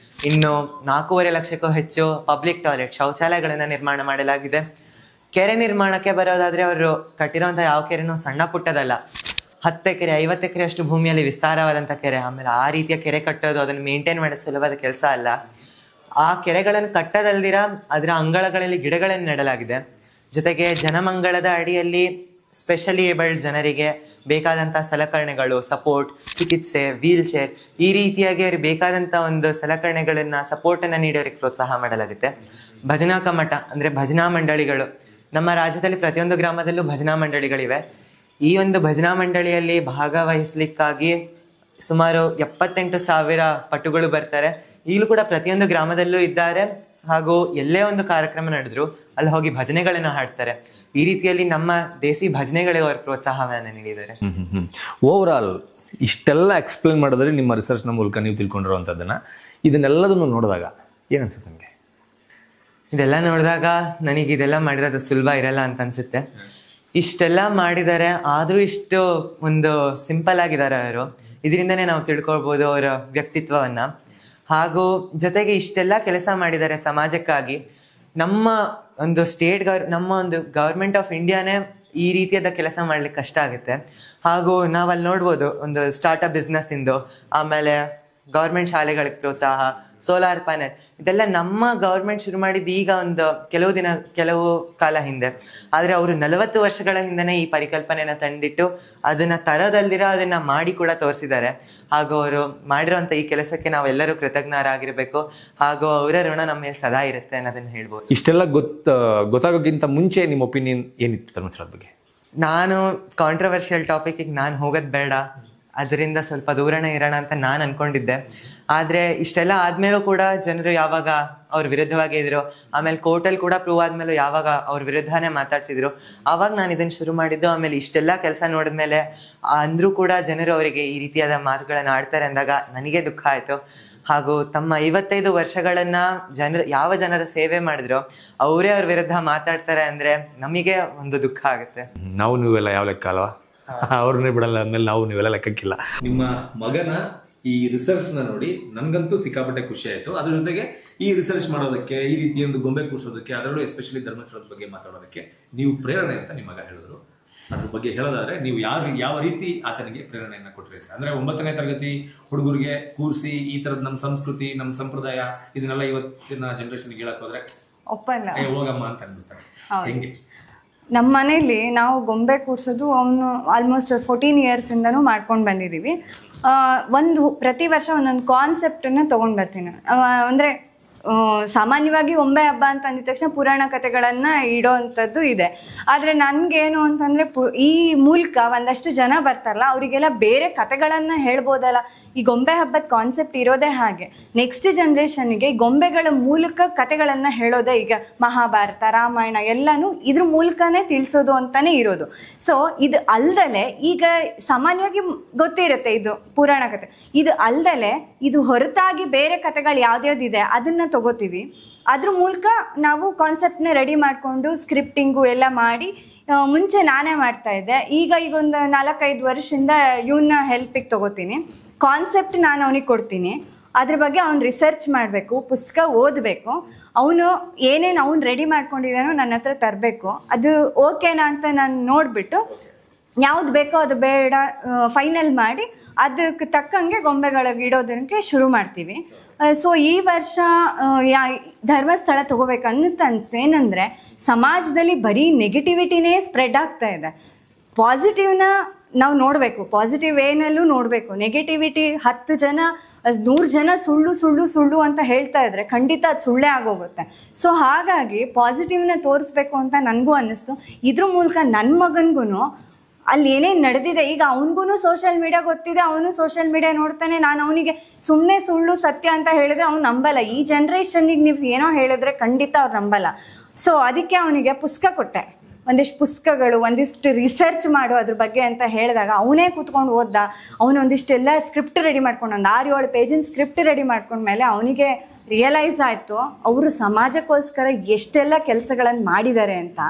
ಇನ್ನು 4.5 ಲಕ್ಷಕ್ಕೂ ಹೆಚ್ಚು ಪಬ್ಲಿಕ್ ಟಾಯ್ಲೆಟ್, ಶೌಚಾಲಯಗಳನ್ನ ನಿರ್ಮಾಣ ಮಾಡಲಾಗಿದೆ. ಕೆರೆ ನಿರ್ಮಾಣಕ್ಕೆ ಬರೋದಾದ್ರೆ ಅವರು ಕಟ್ಟಿರೋಂಥ ಯಾವ ಕೆರೆನೂ ಸಣ್ಣ ಪುಟ್ಟದಲ್ಲ. 10 ಎಕರೆ 50 ಎಕರೆ ಅಷ್ಟು ಭೂಮಿಯಲ್ಲಿ ವಿಸ್ತಾರವಾದಂಥ ಕೆರೆ. ಆಮೇಲೆ ಆ ರೀತಿಯ ಕೆರೆ ಕಟ್ಟೋದು, ಅದನ್ನು ಮೇಂಟೈನ್ ಮಾಡೋದು ಸುಲಭದ ಕೆಲಸ ಅಲ್ಲ. ಆ ಕೆರೆಗಳನ್ನು ಕಟ್ಟದಲ್ದಿರ ಅದರ ಅಂಗಳಗಳಲ್ಲಿ ಗಿಡಗಳನ್ನು ನೆಡಲಾಗಿದೆ. ಜೊತೆಗೆ ಜನಮಂಗಳದ ಅಡಿಯಲ್ಲಿ ಸ್ಪೆಷಲಿ ಏಬಲ್ಡ್ ಜನರಿಗೆ ಬೇಕಾದಂಥ ಸಲಕರಣೆಗಳು, ಸಪೋರ್ಟ್, ಚಿಕಿತ್ಸೆ, ವೀಲ್ ಚೇರ್, ಈ ರೀತಿಯಾಗಿ ಅವ್ರಿಗೆ ಬೇಕಾದಂಥ ಒಂದು ಸಲಕರಣೆಗಳನ್ನು, ಸಪೋರ್ಟನ್ನು ನೀಡಿ ಅವ್ರಿಗೆ ಪ್ರೋತ್ಸಾಹ ಮಾಡಲಾಗುತ್ತೆ. ಭಜನಾ ಕಮ್ಮಟ ಅಂದರೆ ಭಜನಾ ಮಂಡಳಿಗಳು. ನಮ್ಮ ರಾಜ್ಯದಲ್ಲಿ ಪ್ರತಿಯೊಂದು ಗ್ರಾಮದಲ್ಲೂ ಭಜನಾ ಮಂಡಳಿಗಳಿವೆ. ಈ ಒಂದು ಭಜನಾ ಮಂಡಳಿಯಲ್ಲಿ ಭಾಗವಹಿಸಲಿಕ್ಕಾಗಿ ಸುಮಾರು 78,000 ಪಟುಗಳು ಬರ್ತಾರೆ. ಈಗಲೂ ಕೂಡ ಪ್ರತಿಯೊಂದು ಗ್ರಾಮದಲ್ಲೂ ಇದ್ದಾರೆ. ಹಾಗೂ ಎಲ್ಲೇ ಒಂದು ಕಾರ್ಯಕ್ರಮ ನಡೆದ್ರು ಅಲ್ಲಿ ಹೋಗಿ ಭಜನೆಗಳನ್ನು ಹಾಡ್ತಾರೆ. ಈ ರೀತಿಯಲ್ಲಿ ನಮ್ಮ ದೇಸಿ ಭಜನೆಗಳಿಗೆ ಅವರು ಪ್ರೋತ್ಸಾಹವನ್ನು ನೀಡಿದ್ದಾರೆ. ಓವರ್ ಆಲ್ ಇಷ್ಟೆಲ್ಲ ಎಕ್ಸ್ಪ್ಲೇನ್ ಮಾಡಿದ್ರೆ ನಿಮ್ಮ ರಿಸರ್ಚ್ನ ಮೂಲಕ ನೀವು ತಿಳ್ಕೊಂಡಿರುವಂಥದ್ದನ್ನ, ಇದನ್ನೆಲ್ಲದನ್ನು ನೋಡಿದಾಗ ಏನು ಅನ್ಸುತ್ತೆ ನಿಮಗೆ? ಇದೆಲ್ಲ ನೋಡಿದಾಗ ನನಗೆ ಇದೆಲ್ಲ ಮಾಡಿರೋದು ಸುಲಭ ಇರಲ್ಲ ಅಂತ ಅನ್ಸುತ್ತೆ. ಇಷ್ಟೆಲ್ಲ ಮಾಡಿದ್ದಾರೆ, ಆದರೂ ಇಷ್ಟು ಒಂದು ಸಿಂಪಲ್ ಆಗಿದ್ದಾರೆ ಅವರು. ಇದರಿಂದನೇ ನಾವು ತಿಳ್ಕೊಳ್ಬೋದು ಅವರ ವ್ಯಕ್ತಿತ್ವವನ್ನು. ಹಾಗೂ ಜೊತೆಗೆ ಇಷ್ಟೆಲ್ಲ ಕೆಲಸ ಮಾಡಿದ್ದಾರೆ ಸಮಾಜಕ್ಕಾಗಿ. ನಮ್ಮ ಒಂದು ನಮ್ಮ ಒಂದು ಗೌರ್ಮೆಂಟ್ ಆಫ್ ಇಂಡಿಯಾನೇ ಈ ರೀತಿಯಾದ ಕೆಲಸ ಮಾಡ್ಲಿಕ್ಕೆ ಕಷ್ಟ ಆಗುತ್ತೆ. ಹಾಗೂ ನಾವಲ್ಲಿ ನೋಡ್ಬೋದು ಒಂದು ಸ್ಟಾರ್ಟಪ್ ಬಿಸ್ನೆಸ್ ಇಂದು, ಆಮೇಲೆ ಗೌರ್ಮೆಂಟ್ ಶಾಲೆಗಳಿಗೆ ಪ್ರೋತ್ಸಾಹ, ಸೋಲಾರ್ ಪ್ಯಾನೆಲ್, ಇದೆಲ್ಲ ನಮ್ಮ ಗೌರ್ಮೆಂಟ್ ಶುರು ಮಾಡಿದ್ದು ಈಗ ಒಂದು ಕೆಲವು ಕಾಲ ಹಿಂದೆ. ಆದರೆ ಅವರು 40 ವರ್ಷಗಳ ಹಿಂದೆನೇ ಈ ಪರಿಕಲ್ಪನೆಯನ್ನು ತಂದಿಟ್ಟು ಅದನ್ನು ತರೋದಲ್ದಿರ ಅದನ್ನು ಮಾಡಿ ಕೂಡ ತೋರಿಸಿದ್ದಾರೆ. ಹಾಗೂ ಅವರು ಮಾಡಿರೋಂಥ ಈ ಕೆಲಸಕ್ಕೆ ನಾವೆಲ್ಲರೂ ಕೃತಜ್ಞರಾಗಿರಬೇಕು. ಹಾಗೂ ಅವರ ಋಣ ನಮ್ಮ ಮೇಲೆ ಸದಾ ಇರುತ್ತೆ ಅನ್ನೋದನ್ನು ಹೇಳ್ಬೋದು. ಇಷ್ಟೆಲ್ಲ ಗೊತ್ತಾಗೋಕ್ಕಿಂತ ಮುಂಚೆ ನಿಮ್ಮ ಒಪಿನಿಯನ್ ಏನಿತ್ತು ಧರ್ಮಸ್ಥಳದ ಬಗ್ಗೆ? ನಾನು ಕಾಂಟ್ರವರ್ಷಿಯಲ್ ಟಾಪಿಕ್ಗೆ ನಾನು ಹೋಗೋದು ಬೇಡ, ಅದರಿಂದ ಸ್ವಲ್ಪ ದೂರನೇ ಇರೋಣ ಅಂತ ನಾನು ಅನ್ಕೊಂಡಿದ್ದೆ. ಆದರೆ ಇಷ್ಟೆಲ್ಲ ಆದಮೇಲೂ ಕೂಡ ಜನರು ಯಾವಾಗ ಅವ್ರ ವಿರುದ್ಧವಾಗಿ ಇದ್ರು, ಆಮೇಲೆ ಕೋರ್ಟಲ್ಲಿ ಕೂಡ ಪ್ರೂವ್ ಆದಮೇಲೂ ಯಾವಾಗ ಅವ್ರ ವಿರುದ್ಧನೇ ಮಾತಾಡ್ತಿದ್ರು, ಆವಾಗ ನಾನು ಇದನ್ನು ಶುರು ಮಾಡಿದ್ದು. ಆಮೇಲೆ ಇಷ್ಟೆಲ್ಲ ಕೆಲಸ ನೋಡಿದ್ಮೇಲೆ ಅಂದರೂ ಕೂಡ ಜನರು ಅವರಿಗೆ ಈ ರೀತಿಯಾದ ಮಾತುಗಳನ್ನು ಆಡ್ತಾರೆ ಅಂದಾಗ ನನಗೆ ದುಃಖ ಆಯಿತು. ಹಾಗೂ ತಮ್ಮ 55 ವರ್ಷಗಳನ್ನು ಯಾವ ಜನರ ಸೇವೆ ಮಾಡಿದ್ರು ಅವರೇ ಅವ್ರ ವಿರುದ್ಧ ಮಾತಾಡ್ತಾರೆ ಅಂದರೆ ನಮಗೆ ಒಂದು ದುಃಖ ಆಗುತ್ತೆ. ನಾವು ನೀವೆಲ್ಲ ಯಾವ ಲೆಕ್ಕ ಅಲ್ವಾ? ಅವ್ರನ್ನೇ ಬಿಡಲ್ಲ ಅಂದ್ಮೇಲೆ ನಾವು ನೀವೆಲ್ಲ ಲೆಕ್ಕಕ್ಕಿಲ್ಲ. ನಿಮ್ಮ ಮಗನ ಈ ರಿಸರ್ಚ್ ನ ನೋಡಿ ನನ್ಗಂತೂ ಸಿಕ್ಕಾಪಟ್ಟೆ ಖುಷಿ ಆಯ್ತು. ಅದ್ರ ಜೊತೆಗೆ ಈ ರಿಸರ್ಚ್ ಮಾಡೋದಕ್ಕೆ, ಈ ರೀತಿ ಒಂದು ಗೊಂಬೆ ಕೂರ್ಸೋದಕ್ಕೆ, ಅದರಲ್ಲೂ ಎಸ್ಪೆಷಲಿ ಧರ್ಮಸ್ಥಳದ ಬಗ್ಗೆ ಮಾತಾಡೋದಕ್ಕೆ ನೀವು ಪ್ರೇರಣೆ ಅಂತ ನಿಮ್ಮ ಮಗ ಹೇಳಿದ್ರು. ಅದ್ರ ಬಗ್ಗೆ ಹೇಳೋದಾದ್ರೆ ನೀವು ಯಾವ ರೀತಿ ಆತನಿಗೆ ಪ್ರೇರಣೆಯನ್ನ ಕೊಟ್ಟಿರ್ತೀರಿ? ಅಂದ್ರೆ 9ನೇ ತರಗತಿ ಹುಡುಗರಿಗೆ ಕೂರಿಸಿ ಈ ತರದ ನಮ್ಮ ಸಂಸ್ಕೃತಿ, ನಮ್ಮ ಸಂಪ್ರದಾಯ ಇದನ್ನೆಲ್ಲ ಇವತ್ತಿನ ಜನರೇಷನ್ಗೆ ಹೇಳಕ್ ಹೋದ್ರೆ ಒಪ್ಪಲ್ಲ, ಹೋಗಮ್ಮ ಅಂತ ಅಂದ್ಬಿಡ್ತಾರೆ. ಹೆಂಗೆ? ನಮ್ಮ ಮನೇಲಿ ನಾವು ಗೊಂಬೆ ಕೂರ್ಸೋದು ಅವನು ಆಲ್ಮೋಸ್ಟ್ 14 ಇಯರ್ಸಿಂದನೂ ಮಾಡ್ಕೊಂಡು ಬಂದಿದ್ದೀವಿ. ಪ್ರತಿ ವರ್ಷ ಒಂದೊಂದು ಕಾನ್ಸೆಪ್ಟನ್ನು ತೊಗೊಂಡು ಬರ್ತೀನಿ. ಅಂದರೆ ಸಾಮಾನ್ಯವಾಗಿ ಗೊಂಬೆ ಹಬ್ಬ ಅಂತ ಅಂದಿದ ತಕ್ಷಣ ಪುರಾಣ ಕಥೆಗಳನ್ನು ಇಡೋ ಅಂಥದ್ದು ಇದೆ. ಆದರೆ ನನಗೇನು ಅಂತಂದರೆ ಈ ಮೂಲಕ ಒಂದಷ್ಟು ಜನ ಬರ್ತಾರಲ್ಲ ಅವರಿಗೆಲ್ಲ ಬೇರೆ ಕಥೆಗಳನ್ನು ಹೇಳ್ಬೋದಲ್ಲ. ಈ ಗೊಂಬೆ ಹಬ್ಬದ ಕಾನ್ಸೆಪ್ಟ್ ಇರೋದೇ ಹಾಗೆ. ನೆಕ್ಸ್ಟ್ ಜನ್ರೇಷನ್ಗೆ ಗೊಂಬೆಗಳ ಮೂಲಕ ಕಥೆಗಳನ್ನು ಹೇಳೋದೇ. ಈಗ ಮಹಾಭಾರತ, ರಾಮಾಯಣ ಎಲ್ಲನೂ ಇದ್ರ ಮೂಲಕನೇ ತಿಳಿಸೋದು ಅಂತಲೇ ಇರೋದು. ಸೊ ಇದು ಅಲ್ದಲೆ ಈಗ ಸಾಮಾನ್ಯವಾಗಿ ಗೊತ್ತಿರುತ್ತೆ ಇದು ಪುರಾಣ ಕಥೆ. ಇದು ಅಲ್ದಲೆ ಇದು ಹೊರತಾಗಿ ಬೇರೆ ಕಥೆಗಳು ಯಾವ್ದ್ಯಾವ್ದಿದೆ ಅದನ್ನು ತಗೋತೀವಿ. ಅದ್ರ ಮೂಲಕ ನಾವು ಕಾನ್ಸೆಪ್ಟ್ನ ರೆಡಿ ಮಾಡಿಕೊಂಡು ಸ್ಕ್ರಿಪ್ಟಿಂಗು ಎಲ್ಲ ಮಾಡಿ, ಮುಂಚೆ ನಾನೇ ಮಾಡ್ತಾ ಇದ್ದೆ. ಈಗ ಒಂದು 4-5 ವರ್ಷದಿಂದ ಇವನ್ನ ಹೆಲ್ಪಿಗೆ ತಗೋತೀನಿ. ಕಾನ್ಸೆಪ್ಟ್ ನಾನು ಅವನಿಗೆ ಕೊಡ್ತೀನಿ, ಅದ್ರ ಬಗ್ಗೆ ಅವ್ನು ರಿಸರ್ಚ್ ಮಾಡಬೇಕು, ಪುಸ್ತಕ ಓದಬೇಕು, ಅವನು ಏನೇನು ಅವ್ನು ರೆಡಿ ಮಾಡ್ಕೊಂಡಿದ್ದಾನೋ ನನ್ನ ಹತ್ರ ತರಬೇಕು. ಅದು ಓಕೆನಾ ಅಂತ ನಾನು ನೋಡಿಬಿಟ್ಟು ಯಾವ್ದು ಬೇಕೋ ಅದು ಬೇಡ ಫೈನಲ್ ಮಾಡಿ ಅದಕ್ಕೆ ತಕ್ಕಂಗೆ ಗೊಂಬೆಗಳಿಗೆ ಇಡೋದಕ್ಕೆ ಶುರು ಮಾಡ್ತೀವಿ. ಸೊ ಈ ವರ್ಷ ಧರ್ಮಸ್ಥಳ ತಗೋಬೇಕನ್ನೋದು ಏನಂದರೆ ಸಮಾಜದಲ್ಲಿ ಬರೀ ನೆಗೆಟಿವಿಟಿನೇ ಸ್ಪ್ರೆಡ್ ಆಗ್ತಾ ಇದೆ. ಪಾಸಿಟಿವ್ನ ನಾವು ನೋಡಬೇಕು, ಪಾಸಿಟಿವ್ ಏನಲ್ಲೂ ನೋಡಬೇಕು. ನೆಗೆಟಿವಿಟಿ 10 ಜನ 100 ಜನ ಸುಳ್ಳು ಸುಳ್ಳು ಸುಳ್ಳು ಅಂತ ಹೇಳ್ತಾ ಇದ್ರೆ ಖಂಡಿತ ಅದು ಸುಳ್ಳೇ ಆಗೋಗುತ್ತೆ. ಸೊ ಹಾಗಾಗಿ ಪಾಸಿಟಿವ್ನ ತೋರಿಸ್ಬೇಕು ಅಂತ ನನಗೂ ಅನ್ನಿಸ್ತು. ಇದ್ರ ಮೂಲಕ ನನ್ನ ಮಗನಿಗೂ ಅಲ್ಲಿ ಏನೇನು ನಡೆದಿದೆ, ಈಗ ಅವನಿಗೂ ಸೋಷಿಯಲ್ ಮೀಡಿಯಾ ಗೊತ್ತಿದೆ, ಅವನು ಸೋಷಿಯಲ್ ಮೀಡಿಯಾ ನೋಡ್ತಾನೆ. ನಾನು ಅವನಿಗೆ ಸುಮ್ಮನೆ ಸುಳ್ಳು ಸತ್ಯ ಅಂತ ಹೇಳಿದ್ರೆ ಅವ್ನು ನಂಬಲ್ಲ. ಈ ಜನ್ರೇಷನ್ನಿಗೆ ನೀವು ಏನೋ ಹೇಳಿದ್ರೆ ಖಂಡಿತ ಅವ್ರು ನಂಬಲ್ಲ. ಸೊ ಅದಕ್ಕೆ ಅವನಿಗೆ ಪುಸ್ತಕ ಕೊಟ್ಟೆ, ಒಂದಿಷ್ಟು ಪುಸ್ತಕಗಳು, ಒಂದಿಷ್ಟು ರಿಸರ್ಚ್ ಮಾಡು ಅದ್ರ ಬಗ್ಗೆ ಅಂತ ಹೇಳಿದಾಗ ಅವನೇ ಕೂತ್ಕೊಂಡು ಓದ್ದ. ಅವನು ಒಂದಿಷ್ಟೆಲ್ಲ ಸ್ಕ್ರಿಪ್ಟ್ ರೆಡಿ ಮಾಡ್ಕೊಂಡು, ಒಂದು 6-7 ಪೇಜಿನ ಸ್ಕ್ರಿಪ್ಟ್ ರೆಡಿ ಮಾಡ್ಕೊಂಡ್ಮೇಲೆ ಅವನಿಗೆ ರಿಯಲೈಸ್ ಆಯಿತು ಅವರು ಸಮಾಜಕ್ಕೋಸ್ಕರ ಎಷ್ಟೆಲ್ಲ ಕೆಲಸಗಳನ್ನು ಮಾಡಿದ್ದಾರೆ ಅಂತ.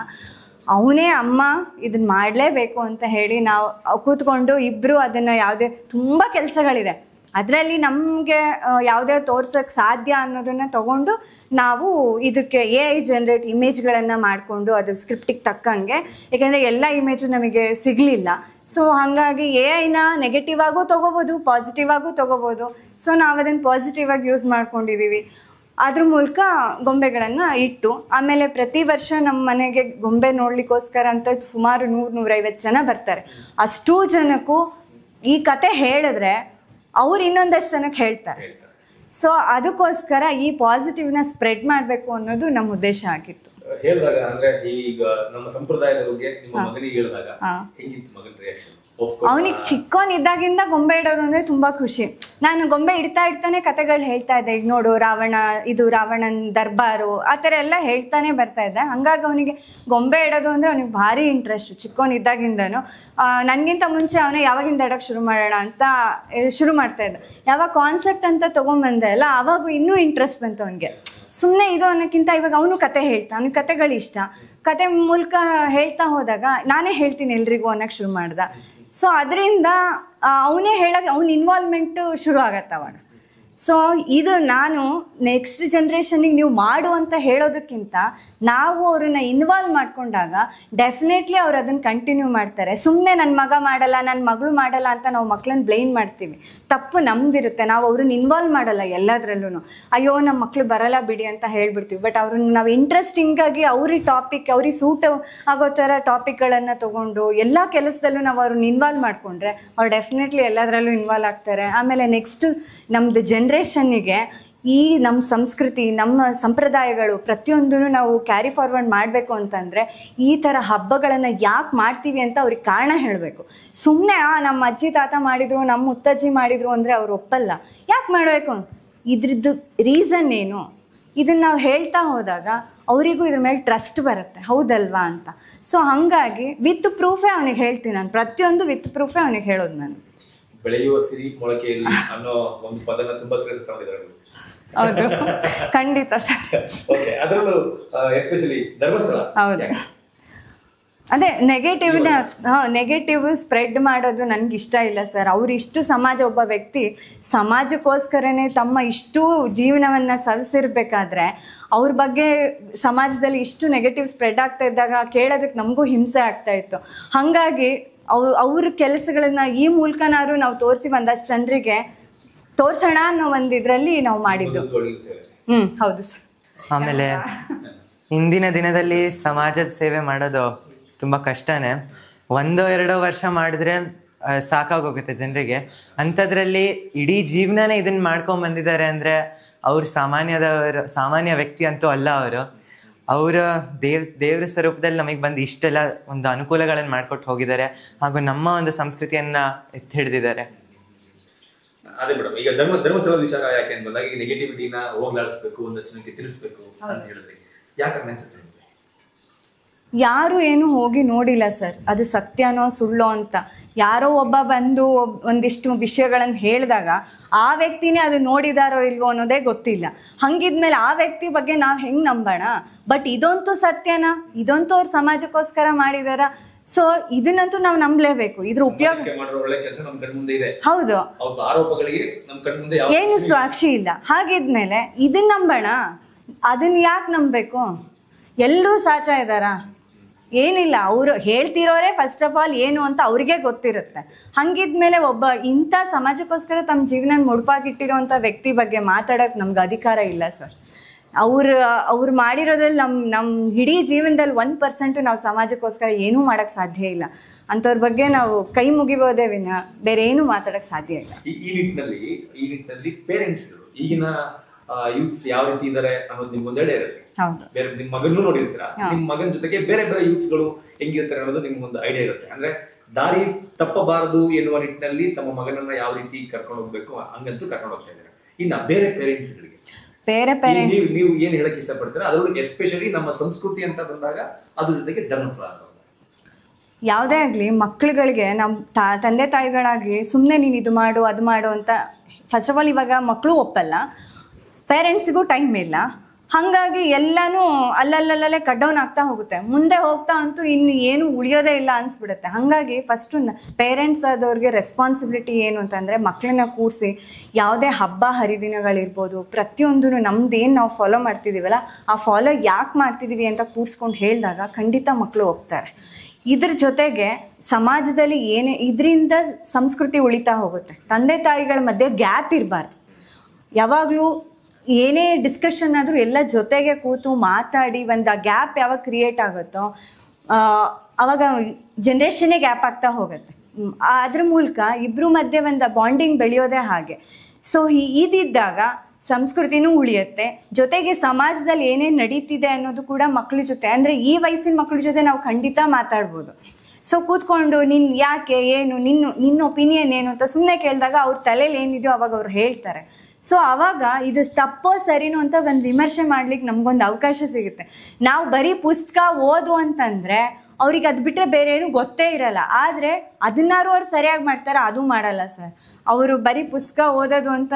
ಅವನೇ ಅಮ್ಮ ಇದನ್ನು ಮಾಡಲೇಬೇಕು ಅಂತ ಹೇಳಿ ನಾವು ಕೂತ್ಕೊಂಡು ಇಬ್ಬರು ಅದನ್ನು ಯಾವುದೇ ತುಂಬ ಕೆಲಸಗಳಿದೆ ಅದರಲ್ಲಿ ನಮಗೆ ಯಾವುದೇ ತೋರ್ಸೋಕ್ಕೆ ಸಾಧ್ಯ ಅನ್ನೋದನ್ನು ತಗೊಂಡು ನಾವು ಇದಕ್ಕೆ AI ಜನ್ರೇಟ್ ಇಮೇಜ್ಗಳನ್ನು ಮಾಡಿಕೊಂಡು ಅದು ಸ್ಕ್ರಿಪ್ಟಿಗೆ ತಕ್ಕಂಗೆ, ಏಕೆಂದರೆ ಎಲ್ಲ ಇಮೇಜು ನಮಗೆ ಸಿಗಲಿಲ್ಲ. ಸೊ ಹಾಗಾಗಿ AIನ ನೆಗೆಟಿವ್ ಆಗೂ ತೊಗೋಬೋದು, ಪಾಸಿಟಿವ್ ಆಗೂ ತೊಗೋಬೋದು. ಸೊ ನಾವು ಅದನ್ನು ಪಾಸಿಟಿವ್ ಆಗಿ ಯೂಸ್ ಮಾಡ್ಕೊಂಡಿದ್ದೀವಿ. ಅದ್ರ ಮೂಲಕ ಗೊಂಬೆಗಳನ್ನು ಇಟ್ಟು ಆಮೇಲೆ ಪ್ರತಿ ವರ್ಷ ನಮ್ಮ ಮನೆಗೆ ಗೊಂಬೆ ನೋಡ್ಲಿಕ್ಕೋಸ್ಕರ ಅಂತ ಸುಮಾರು 100-150 ಜನ ಬರ್ತಾರೆ. ಅಷ್ಟೂ ಜನಕ್ಕೂ ಈ ಕತೆ ಹೇಳಿದ್ರೆ ಅವ್ರು ಇನ್ನೊಂದಷ್ಟು ಜನಕ್ಕೆ ಹೇಳ್ತಾರೆ. ಸೊ ಅದಕ್ಕೋಸ್ಕರ ಈ ಪಾಸಿಟಿವ್ನ ಸ್ಪ್ರೆಡ್ ಮಾಡಬೇಕು ಅನ್ನೋದು ನಮ್ಮ ಉದ್ದೇಶ ಆಗಿತ್ತು. ಹೇಳಿದಾಗ ಅಂದ್ರೆ ಈಗ ನಮ್ಮ ಸಂಪ್ರದಾಯದ ಬಗ್ಗೆ ನಿಮ್ಮ ಮಗನಿಗೆ ಹೇಳಿದಾಗ ಹೇಗಿತ್ತು ಮಗನ ರಿಯಾಕ್ಷನ್? ಅವನಿಗೆ ಚಿಕ್ಕವನಿದ್ದಾಗಿಂದ ಗೊಂಬೆ ಇಡೋದು ಅಂದರೆ ತುಂಬ ಖುಷಿ. ನಾನು ಗೊಂಬೆ ಇಡ್ತಾನೆ ಕತೆಗಳು ಹೇಳ್ತಾ ಇದ್ದೆ. ಈಗ ನೋಡು ರಾವಣ, ಇದು ರಾವಣನ ದರ್ಬಾರು, ಆ ಥರ ಎಲ್ಲ ಹೇಳ್ತಾನೆ ಬರ್ತಾ ಇದ್ದೆ. ಹಂಗಾಗಿ ಅವನಿಗೆ ಗೊಂಬೆ ಇಡೋದು ಅಂದರೆ ಅವನಿಗೆ ಭಾರಿ ಇಂಟ್ರೆಸ್ಟು ಚಿಕ್ಕವನಿದ್ದಾಗಿಂದನು. ನನಗಿಂತ ಮುಂಚೆ ಅವನೇ ಯಾವಾಗಿಂದ ಇಡೋಕ್ಕೆ ಶುರು ಮಾಡೋಣ ಅಂತ ಶುರು ಮಾಡ್ತಾ ಇದ್ದ. ಯಾವಾಗ ಕಾನ್ಸೆಪ್ಟ್ ಅಂತ ತೊಗೊಂಬಂದೆ ಅಲ್ಲ, ಆವಾಗ ಇನ್ನೂ ಇಂಟ್ರೆಸ್ಟ್ ಬಂತು ಅವನಿಗೆ. ಸುಮ್ಮನೆ ಇದು ಅನ್ನೋಕ್ಕಿಂತ ಇವಾಗ ಅವನು ಕತೆ ಹೇಳ್ತಾ, ಅವ್ನಿಗೆ ಕತೆಗಳು ಇಷ್ಟ. ಕತೆ ಮೂಲಕ ಹೇಳ್ತಾ ಹೋದಾಗ ನಾನೇ ಹೇಳ್ತೀನಿ ಎಲ್ರಿಗೂ ಅನ್ನೋಕ್ಕೆ ಶುರು ಮಾಡ್ದ. ಸೊ ಅದರಿಂದ ಅವನೇ ಹೇಳೋಕ್ಕೆ ಅವ್ನ ಇನ್ವಾಲ್ವ್ಮೆಂಟು ಶುರು ಆಗತ್ತೆ ಅವಾಗ. ಸೊ ಇದು ನಾನು ನೆಕ್ಸ್ಟ್ ಜನ್ರೇಷನಿಗೆ ನೀವು ಮಾಡು ಅಂತ ಹೇಳೋದಕ್ಕಿಂತ ನಾವು ಅವ್ರನ್ನ ಇನ್ವಾಲ್ವ್ ಮಾಡ್ಕೊಂಡಾಗ ಡೆಫಿನೆಟ್ಲಿ ಅವ್ರು ಅದನ್ನು ಕಂಟಿನ್ಯೂ ಮಾಡ್ತಾರೆ. ಸುಮ್ಮನೆ ನನ್ನ ಮಗ ಮಾಡಲ್ಲ, ನನ್ನ ಮಗಳು ಮಾಡಲ್ಲ ಅಂತ ನಾವು ಮಕ್ಳನ್ನ ಬ್ಲೇಮ್ ಮಾಡ್ತೀವಿ. ತಪ್ಪು ನಮ್ದಿರುತ್ತೆ. ನಾವು ಅವ್ರನ್ನ ಇನ್ವಾಲ್ವ್ ಮಾಡಲ್ಲ ಎಲ್ಲದರಲ್ಲೂ. ಅಯ್ಯೋ ನಮ್ಮ ಮಕ್ಕಳು ಬರಲ್ಲ ಬಿಡಿ ಅಂತ ಹೇಳ್ಬಿಡ್ತೀವಿ. ಬಟ್ ಅವ್ರನ್ನ ನಾವು ಇಂಟ್ರೆಸ್ಟಿಂಗಾಗಿ ಅವ್ರಿಗೆ ಟಾಪಿಕ್, ಅವ್ರಿಗೆ ಸೂಟ್ ಆಗೋ ಥರ ಟಾಪಿಕ್ಗಳನ್ನು ತೊಗೊಂಡು ಎಲ್ಲ ಕೆಲಸದಲ್ಲೂ ನಾವು ಅವ್ರನ್ನ ಇನ್ವಾಲ್ವ್ ಮಾಡಿಕೊಂಡ್ರೆ ಅವ್ರು ಡೆಫಿನೆಟ್ಲಿ ಎಲ್ಲದರಲ್ಲೂ ಇನ್ವಾಲ್ವ್ ಆಗ್ತಾರೆ. ಆಮೇಲೆ ನೆಕ್ಸ್ಟ್ ನಮ್ಮದು ಜನ್ರೇಷನ್ನಿಗೆ ಈ ನಮ್ಮ ಸಂಸ್ಕೃತಿ, ನಮ್ಮ ಸಂಪ್ರದಾಯಗಳು ಪ್ರತಿಯೊಂದೂ ನಾವು ಕ್ಯಾರಿ ಫಾರ್ವರ್ಡ್ ಮಾಡಬೇಕು ಅಂತಂದರೆ ಈ ಥರ ಹಬ್ಬಗಳನ್ನು ಯಾಕೆ ಮಾಡ್ತೀವಿ ಅಂತ ಅವ್ರಿಗೆ ಕಾರಣ ಹೇಳಬೇಕು. ಸುಮ್ಮನೆ ನಮ್ಮ ಅಜ್ಜಿ ತಾತ ಮಾಡಿದರು, ನಮ್ಮ ಮುತ್ತಜ್ಜಿ ಮಾಡಿದರು ಅಂದರೆ ಅವ್ರು ಒಪ್ಪಲ್ಲ. ಯಾಕೆ ಮಾಡಬೇಕು, ಇದ್ರದ್ದು ರೀಸನ್ ಏನು, ಇದನ್ನು ನಾವು ಹೇಳ್ತಾ ಹೋದಾಗ ಅವರಿಗೂ ಇದ್ರ ಮೇಲೆ ಟ್ರಸ್ಟ್ ಬರುತ್ತೆ, ಹೌದಲ್ವಾ ಅಂತ. ಸೊ ಹಾಗಾಗಿ ವಿತ್ ಪ್ರೂಫೇ ಅವನಿಗೆ ಹೇಳ್ತೀನಿ ನಾನು, ಪ್ರತಿಯೊಂದು ವಿತ್ ಪ್ರೂಫೇ ಅವನಿಗೆ ಹೇಳೋದು ನಾನು. ಬೆಳೆಯುವ ಸಿರಿ ಮೊಳಕೆಯಲ್ಲಿ ಅನ್ನೋ ಒಂದು ಪದನ ತುಂಬಾ ಸರಿ ತಗೊಂಡಿದ್ದಾರೆ. ಹೌದು, ಖಂಡಿತ ಸರ್. ಓಕೆ, ಅದರಲ್ಲೂ ಎಸ್ಪೆಷಲಿ ಧರ್ಮಸ್ಥಳ. ಹೌದು, ಅದೇ ನೆಗೆಟಿವ್ ಸ್ಪ್ರೆಡ್ ಮಾಡೋದು ನನಗೆ ಇಷ್ಟ ಇಲ್ಲ ಸರ್. ಅವರಿಷ್ಟು ಒಬ್ಬ ವ್ಯಕ್ತಿ ಸಮಾಜಕ್ಕೋಸ್ಕರನೇ ತಮ್ಮ ಇಷ್ಟು ಜೀವನವನ್ನು ಸವಿಸಿರ್ಬೇಕಾದ್ರೆ ಅವ್ರ ಬಗ್ಗೆ ಸಮಾಜದಲ್ಲಿ ಇಷ್ಟು ನೆಗೆಟಿವ್ ಸ್ಪ್ರೆಡ್ ಆಗ್ತಾ ಇದ್ದಾಗ ಕೇಳೋದಕ್ಕೆ ನಮಗೂ ಹಿಂಸೆ ಆಗ್ತಾ ಇತ್ತು. ಹಾಗಾಗಿ ಅವ್ರ ಕೆಲಸಗಳನ್ನ ಈ ಮೂಲಕನಾದ್ರು ನಾವು ತೋರಿಸಿ ಒಂದಷ್ಟು ಜನರಿಗೆ ತೋರ್ಸೋಣ ಅನ್ನೋ ಒಂದು ಇದರಲ್ಲಿ ನಾವು ಮಾಡಿದ್ದು. ಹೌದು ಸರ್. ಆಮೇಲೆ ಇಂದಿನ ದಿನದಲ್ಲಿ ಸಮಾಜದ ಸೇವೆ ಮಾಡೋದು ತುಂಬ ಕಷ್ಟನೇ. 1-2 ವರ್ಷ ಮಾಡಿದ್ರೆ ಸಾಕಾಗೋಗುತ್ತೆ ಜನರಿಗೆ. ಅಂಥದ್ರಲ್ಲಿ ಇಡೀ ಜೀವನನೇ ಇದನ್ನು ಮಾಡ್ಕೊಂಡು ಬಂದಿದ್ದಾರೆ ಅಂದರೆ ಅವ್ರು ಸಾಮಾನ್ಯ ವ್ಯಕ್ತಿ ಅಂತೂ ಅಲ್ಲ. ಅವರು ದೇವ್ರ ಸ್ವರೂಪದಲ್ಲಿ ನಮಗೆ ಬಂದು ಇಷ್ಟೆಲ್ಲ ಒಂದು ಅನುಕೂಲಗಳನ್ನು ಮಾಡಿಕೊಟ್ಟು ಹೋಗಿದ್ದಾರೆ, ಹಾಗೂ ನಮ್ಮ ಒಂದು ಸಂಸ್ಕೃತಿಯನ್ನು ಎತ್ತಿ ಹಿಡಿದಿದ್ದಾರೆ. ಅದೇ ಮೇಡಮ್, ಈಗ ಧರ್ಮಸ್ಥಳದ ವಿಚಾರ ಯಾಕೆ ಅಂತ ಬಂದಾಗ ಈಗ ನೆಗೆಟಿವಿಟಿನ ಹೋಗ್ಲಾಡಿಸ್ಬೇಕು, ಒಂದಷ್ಟು ಜನಕ್ಕೆ ತಿಳಿಸ್ಬೇಕು ಅಂತ ಹೇಳಿದ್ರಿ. ಯಾಕೆ ಅನ್ಸುತ್ತೆ? ಯಾರು ಏನು ಹೋಗಿ ನೋಡಿಲ್ಲ ಸರ್, ಅದು ಸತ್ಯನೋ ಸುಳ್ಳೋ ಅಂತ. ಯಾರೋ ಒಬ್ಬ ಬಂದು ಒಂದಿಷ್ಟು ವಿಷಯಗಳನ್ನು ಹೇಳಿದಾಗ ಆ ವ್ಯಕ್ತಿನೇ ಅದು ನೋಡಿದಾರೋ ಇಲ್ವೋ ಅನ್ನೋದೇ ಗೊತ್ತಿಲ್ಲ. ಹಂಗಿದ್ಮೇಲೆ ಆ ವ್ಯಕ್ತಿ ಬಗ್ಗೆ ನಾವು ಹೆಂಗೆ ನಂಬೋಣ? ಬಟ್ ಇದಂತೂ ಸತ್ಯನಾ, ಇದಂತೂ ಅವ್ರು ಸಮಾಜಕ್ಕೋಸ್ಕರ ಮಾಡಿದಾರ. ಸೊ ಇದನ್ನಂತೂ ನಾವು ನಂಬಲೇಬೇಕು. ಇದ್ರ ಉಪಯೋಗ ಒಳ್ಳೆ ಕೆಲಸ ನಮ್ಮ ಕಣ್ಣ ಮುಂದೆ ಇದೆ, ಹೌದು, ಆರೋಪಗಳಿಗೆ ನಮ್ಮ ಕಣ್ಣ ಮುಂದೆ ಏನು ಸಾಕ್ಷಿ ಇಲ್ಲ. ಹಾಗಿದ್ಮೇಲೆ ಇದನ್ನ ನಂಬೋಣ, ಅದನ್ನ ಯಾಕೆ ನಂಬಬೇಕು? ಎಲ್ಲರೂ ಸಾಚಾ ಇದ್ದಾರಾ? ಏನಿಲ್ಲ. ಅವರು ಹೇಳ್ತಿರೋರೆ ಫಸ್ಟ್ ಆಫ್ ಆಲ್ ಏನು ಅಂತ ಅವ್ರಿಗೆ ಗೊತ್ತಿರುತ್ತೆ. ಹಂಗಿದ್ಮೇಲೆ ಒಬ್ಬ ಇಂಥ ಸಮಾಜಕ್ಕೋಸ್ಕರ ತಮ್ಮ ಜೀವನ ಮುಡುಪಾಗಿಟ್ಟಿರೋಂಥ ವ್ಯಕ್ತಿ ಬಗ್ಗೆ ಮಾತಾಡೋಕೆ ನಮ್ಗೆ ಅಧಿಕಾರ ಇಲ್ಲ ಸರ್. ಅವ್ರು ಮಾಡಿರೋದ್ರಲ್ಲಿ ನಮ್ಮ ಇಡೀ ಜೀವನದಲ್ಲಿ 1% ನಾವು ಸಮಾಜಕ್ಕೋಸ್ಕರ ಏನೂ ಮಾಡೋಕ್ಕೆ ಸಾಧ್ಯ ಇಲ್ಲ. ಅಂಥವ್ರ ಬಗ್ಗೆ ನಾವು ಕೈ ಮುಗಿಬೋದೇ ವಿನ ಬೇರೆ ಏನು ಮಾತಾಡೋಕ್ಕೆ ಸಾಧ್ಯ ಇಲ್ಲ. ಈ ನಿಟ್ಟಿನಲ್ಲಿ ಪೇರೆಂಟ್ಸ್ಗಳು ಈಗಿನ ಯೂತ್ಸ್ ಯಾವ ರೀತಿ ಇದಾರೆ ಅನ್ನೋದು ನಿಮ್ಗೊಂದು ಐಡಿಯಾ ಇರುತ್ತೆ. ಬೇರೆ ನಿಮ್ ಮಗನೂ ನೋಡಿರ್ತೀರಾ, ನಿಮ್ ಮಗನ ಜೊತೆಗೆ ಬೇರೆ ಬೇರೆ ಯೂತ್ಸ್ ಗಳು ಹೆಂಗಿರ್ತಾರೆ ಅನ್ನೋದು ನಿಮ್ಗೊಂದು ಐಡಿಯಾ ಇರುತ್ತೆ. ಅಂದ್ರೆ ದಾರಿ ತಪ್ಪಬಾರದು ಎನ್ನುವ ನಿಟ್ಟಿನಲ್ಲಿ ತಮ್ಮ ಮಗನನ್ನ ಯಾವ ರೀತಿ ಕರ್ಕೊಂಡು ಹೋಗ್ಬೇಕು ಹಂಗಂತೂ ಕರ್ಕೊಂಡು ಹೋಗ್ತಾ ಇದ್ದಾರೆ. ಇನ್ನ ಬೇರೆ ಪೇರೆಂಟ್ಸ್ಗಳಿಗೆ ನೀವು ಏನ್ ಹೇಳಕ್ ಇಷ್ಟಪಡ್ತೀರಾ? ಅದರೊಳಗೆ ಎಸ್ಪೆಷಲಿ ನಮ್ಮ ಸಂಸ್ಕೃತಿ ಅಂತ ಬಂದಾಗ ಅದ್ರ ಜೊತೆಗೆ ಧರ್ಮಸ್ಥಳ ಯಾವುದೇ ಆಗ್ಲಿ ಮಕ್ಳುಗಳಿಗೆ ನಮ್ಮ ತಂದೆ ತಾಯಿಗಳಾಗಿ ಸುಮ್ಮನೆ ನೀನು ಇದು ಮಾಡು ಅದು ಮಾಡು ಅಂತ ಫಸ್ಟ್ ಆಫ್ ಆಲ್ ಇವಾಗ ಮಕ್ಕಳು ಒಪ್ಪಲ್ಲ, ಪೇರೆಂಟ್ಸಿಗೂ ಟೈಮ್ ಇಲ್ಲ. ಹಾಗಾಗಿ ಎಲ್ಲನೂ ಅಲ್ಲಲ್ಲಲ್ಲೇ ಕಟ್ ಡೌನ್ ಆಗ್ತಾ ಹೋಗುತ್ತೆ. ಮುಂದೆ ಹೋಗ್ತಾ ಅಂತೂ ಇನ್ನು ಏನು ಉಳಿಯೋದೇ ಇಲ್ಲ ಅನ್ಸ್ಬಿಡುತ್ತೆ. ಹಾಗಾಗಿ ಫಸ್ಟು ಪೇರೆಂಟ್ಸ್ ಆದವ್ರಿಗೆ ರೆಸ್ಪಾನ್ಸಿಬಿಲಿಟಿ ಏನು ಅಂತಂದರೆ ಮಕ್ಕಳನ್ನ ಕೂರಿಸಿ ಯಾವುದೇ ಹಬ್ಬ ಹರಿದಿನಗಳಿರ್ಬೋದು ಪ್ರತಿಯೊಂದೂ ನಮ್ದೇನು ನಾವು ಫಾಲೋ ಮಾಡ್ತಿದ್ದೀವಲ್ಲ ಆ ಫಾಲೋ ಯಾಕೆ ಮಾಡ್ತಿದ್ದೀವಿ ಅಂತ ಕೂರಿಸ್ಕೊಂಡು ಹೇಳಿದಾಗ ಖಂಡಿತ ಮಕ್ಕಳು ಹೋಗ್ತಾರೆ. ಇದ್ರ ಜೊತೆಗೆ ಸಮಾಜದಲ್ಲಿ ಇದರಿಂದ ಸಂಸ್ಕೃತಿ ಉಳಿತಾ ಹೋಗುತ್ತೆ. ತಂದೆ ತಾಯಿಗಳ ಮಧ್ಯೆ ಗ್ಯಾಪ್ ಇರಬಾರ್ದು. ಯಾವಾಗಲೂ ಏನೇ ಡಿಸ್ಕಷನ್ ಆದರೂ ಎಲ್ಲ ಜೊತೆಗೆ ಕೂತು ಮಾತಾಡಿ ಒಂದು ಗ್ಯಾಪ್ ಯಾವಾಗ ಕ್ರಿಯೇಟ್ ಆಗುತ್ತೋ ಆವಾಗ ಜನ್ರೇಷನ್ನೇ ಗ್ಯಾಪ್ ಆಗ್ತಾ ಹೋಗುತ್ತೆ. ಅದ್ರ ಮೂಲಕ ಇಬ್ಬರ ಮಧ್ಯೆ ಒಂದು ಬಾಂಡಿಂಗ್ ಬೆಳೆಯೋದೇ ಹಾಗೆ. ಸೊ ಇದಿದ್ದಾಗ ಸಂಸ್ಕೃತಿನೂ ಉಳಿಯುತ್ತೆ, ಜೊತೆಗೆ ಸಮಾಜದಲ್ಲಿ ಏನೇನು ನಡೀತಿದೆ ಅನ್ನೋದು ಕೂಡ ಮಕ್ಕಳ ಜೊತೆ, ಅಂದರೆ ಈ ವಯಸ್ಸಿನ ಮಕ್ಕಳ ಜೊತೆ ನಾವು ಖಂಡಿತ ಮಾತಾಡ್ಬೋದು. ಸೊ ಕೂತ್ಕೊಂಡು ನಿನ್ನ ಯಾಕೆ ಏನು ನಿನ್ನ ಒಪಿನಿಯನ್ ಏನು ಅಂತ ಸುಮ್ಮನೆ ಕೇಳಿದಾಗ ಅವ್ರ ತಲೆಯಲ್ಲಿ ಏನಿದೆಯೋ ಅವಾಗ ಅವ್ರು ಹೇಳ್ತಾರೆ. ಸೊ ಆವಾಗ ಇದು ತಪ್ಪೋ ಸರಿನೋ ಅಂತ ಒಂದು ವಿಮರ್ಶೆ ಮಾಡ್ಲಿಕ್ಕೆ ನಮಗೊಂದು ಅವಕಾಶ ಸಿಗುತ್ತೆ. ನಾವು ಬರೀ ಪುಸ್ತಕ ಓದು ಅಂತಂದರೆ ಅವ್ರಿಗೆ ಅದು ಬಿಟ್ಟರೆ ಬೇರೆ ಏನು ಗೊತ್ತೇ ಇರಲ್ಲ. ಆದರೆ ಅದನ್ನಾರು ಅವ್ರು ಸರಿಯಾಗಿ ಮಾಡ್ತಾರೆ, ಅದು ಮಾಡಲ್ಲ ಸರ್. ಅವರು ಬರೀ ಪುಸ್ತಕ ಓದೋದು ಅಂತ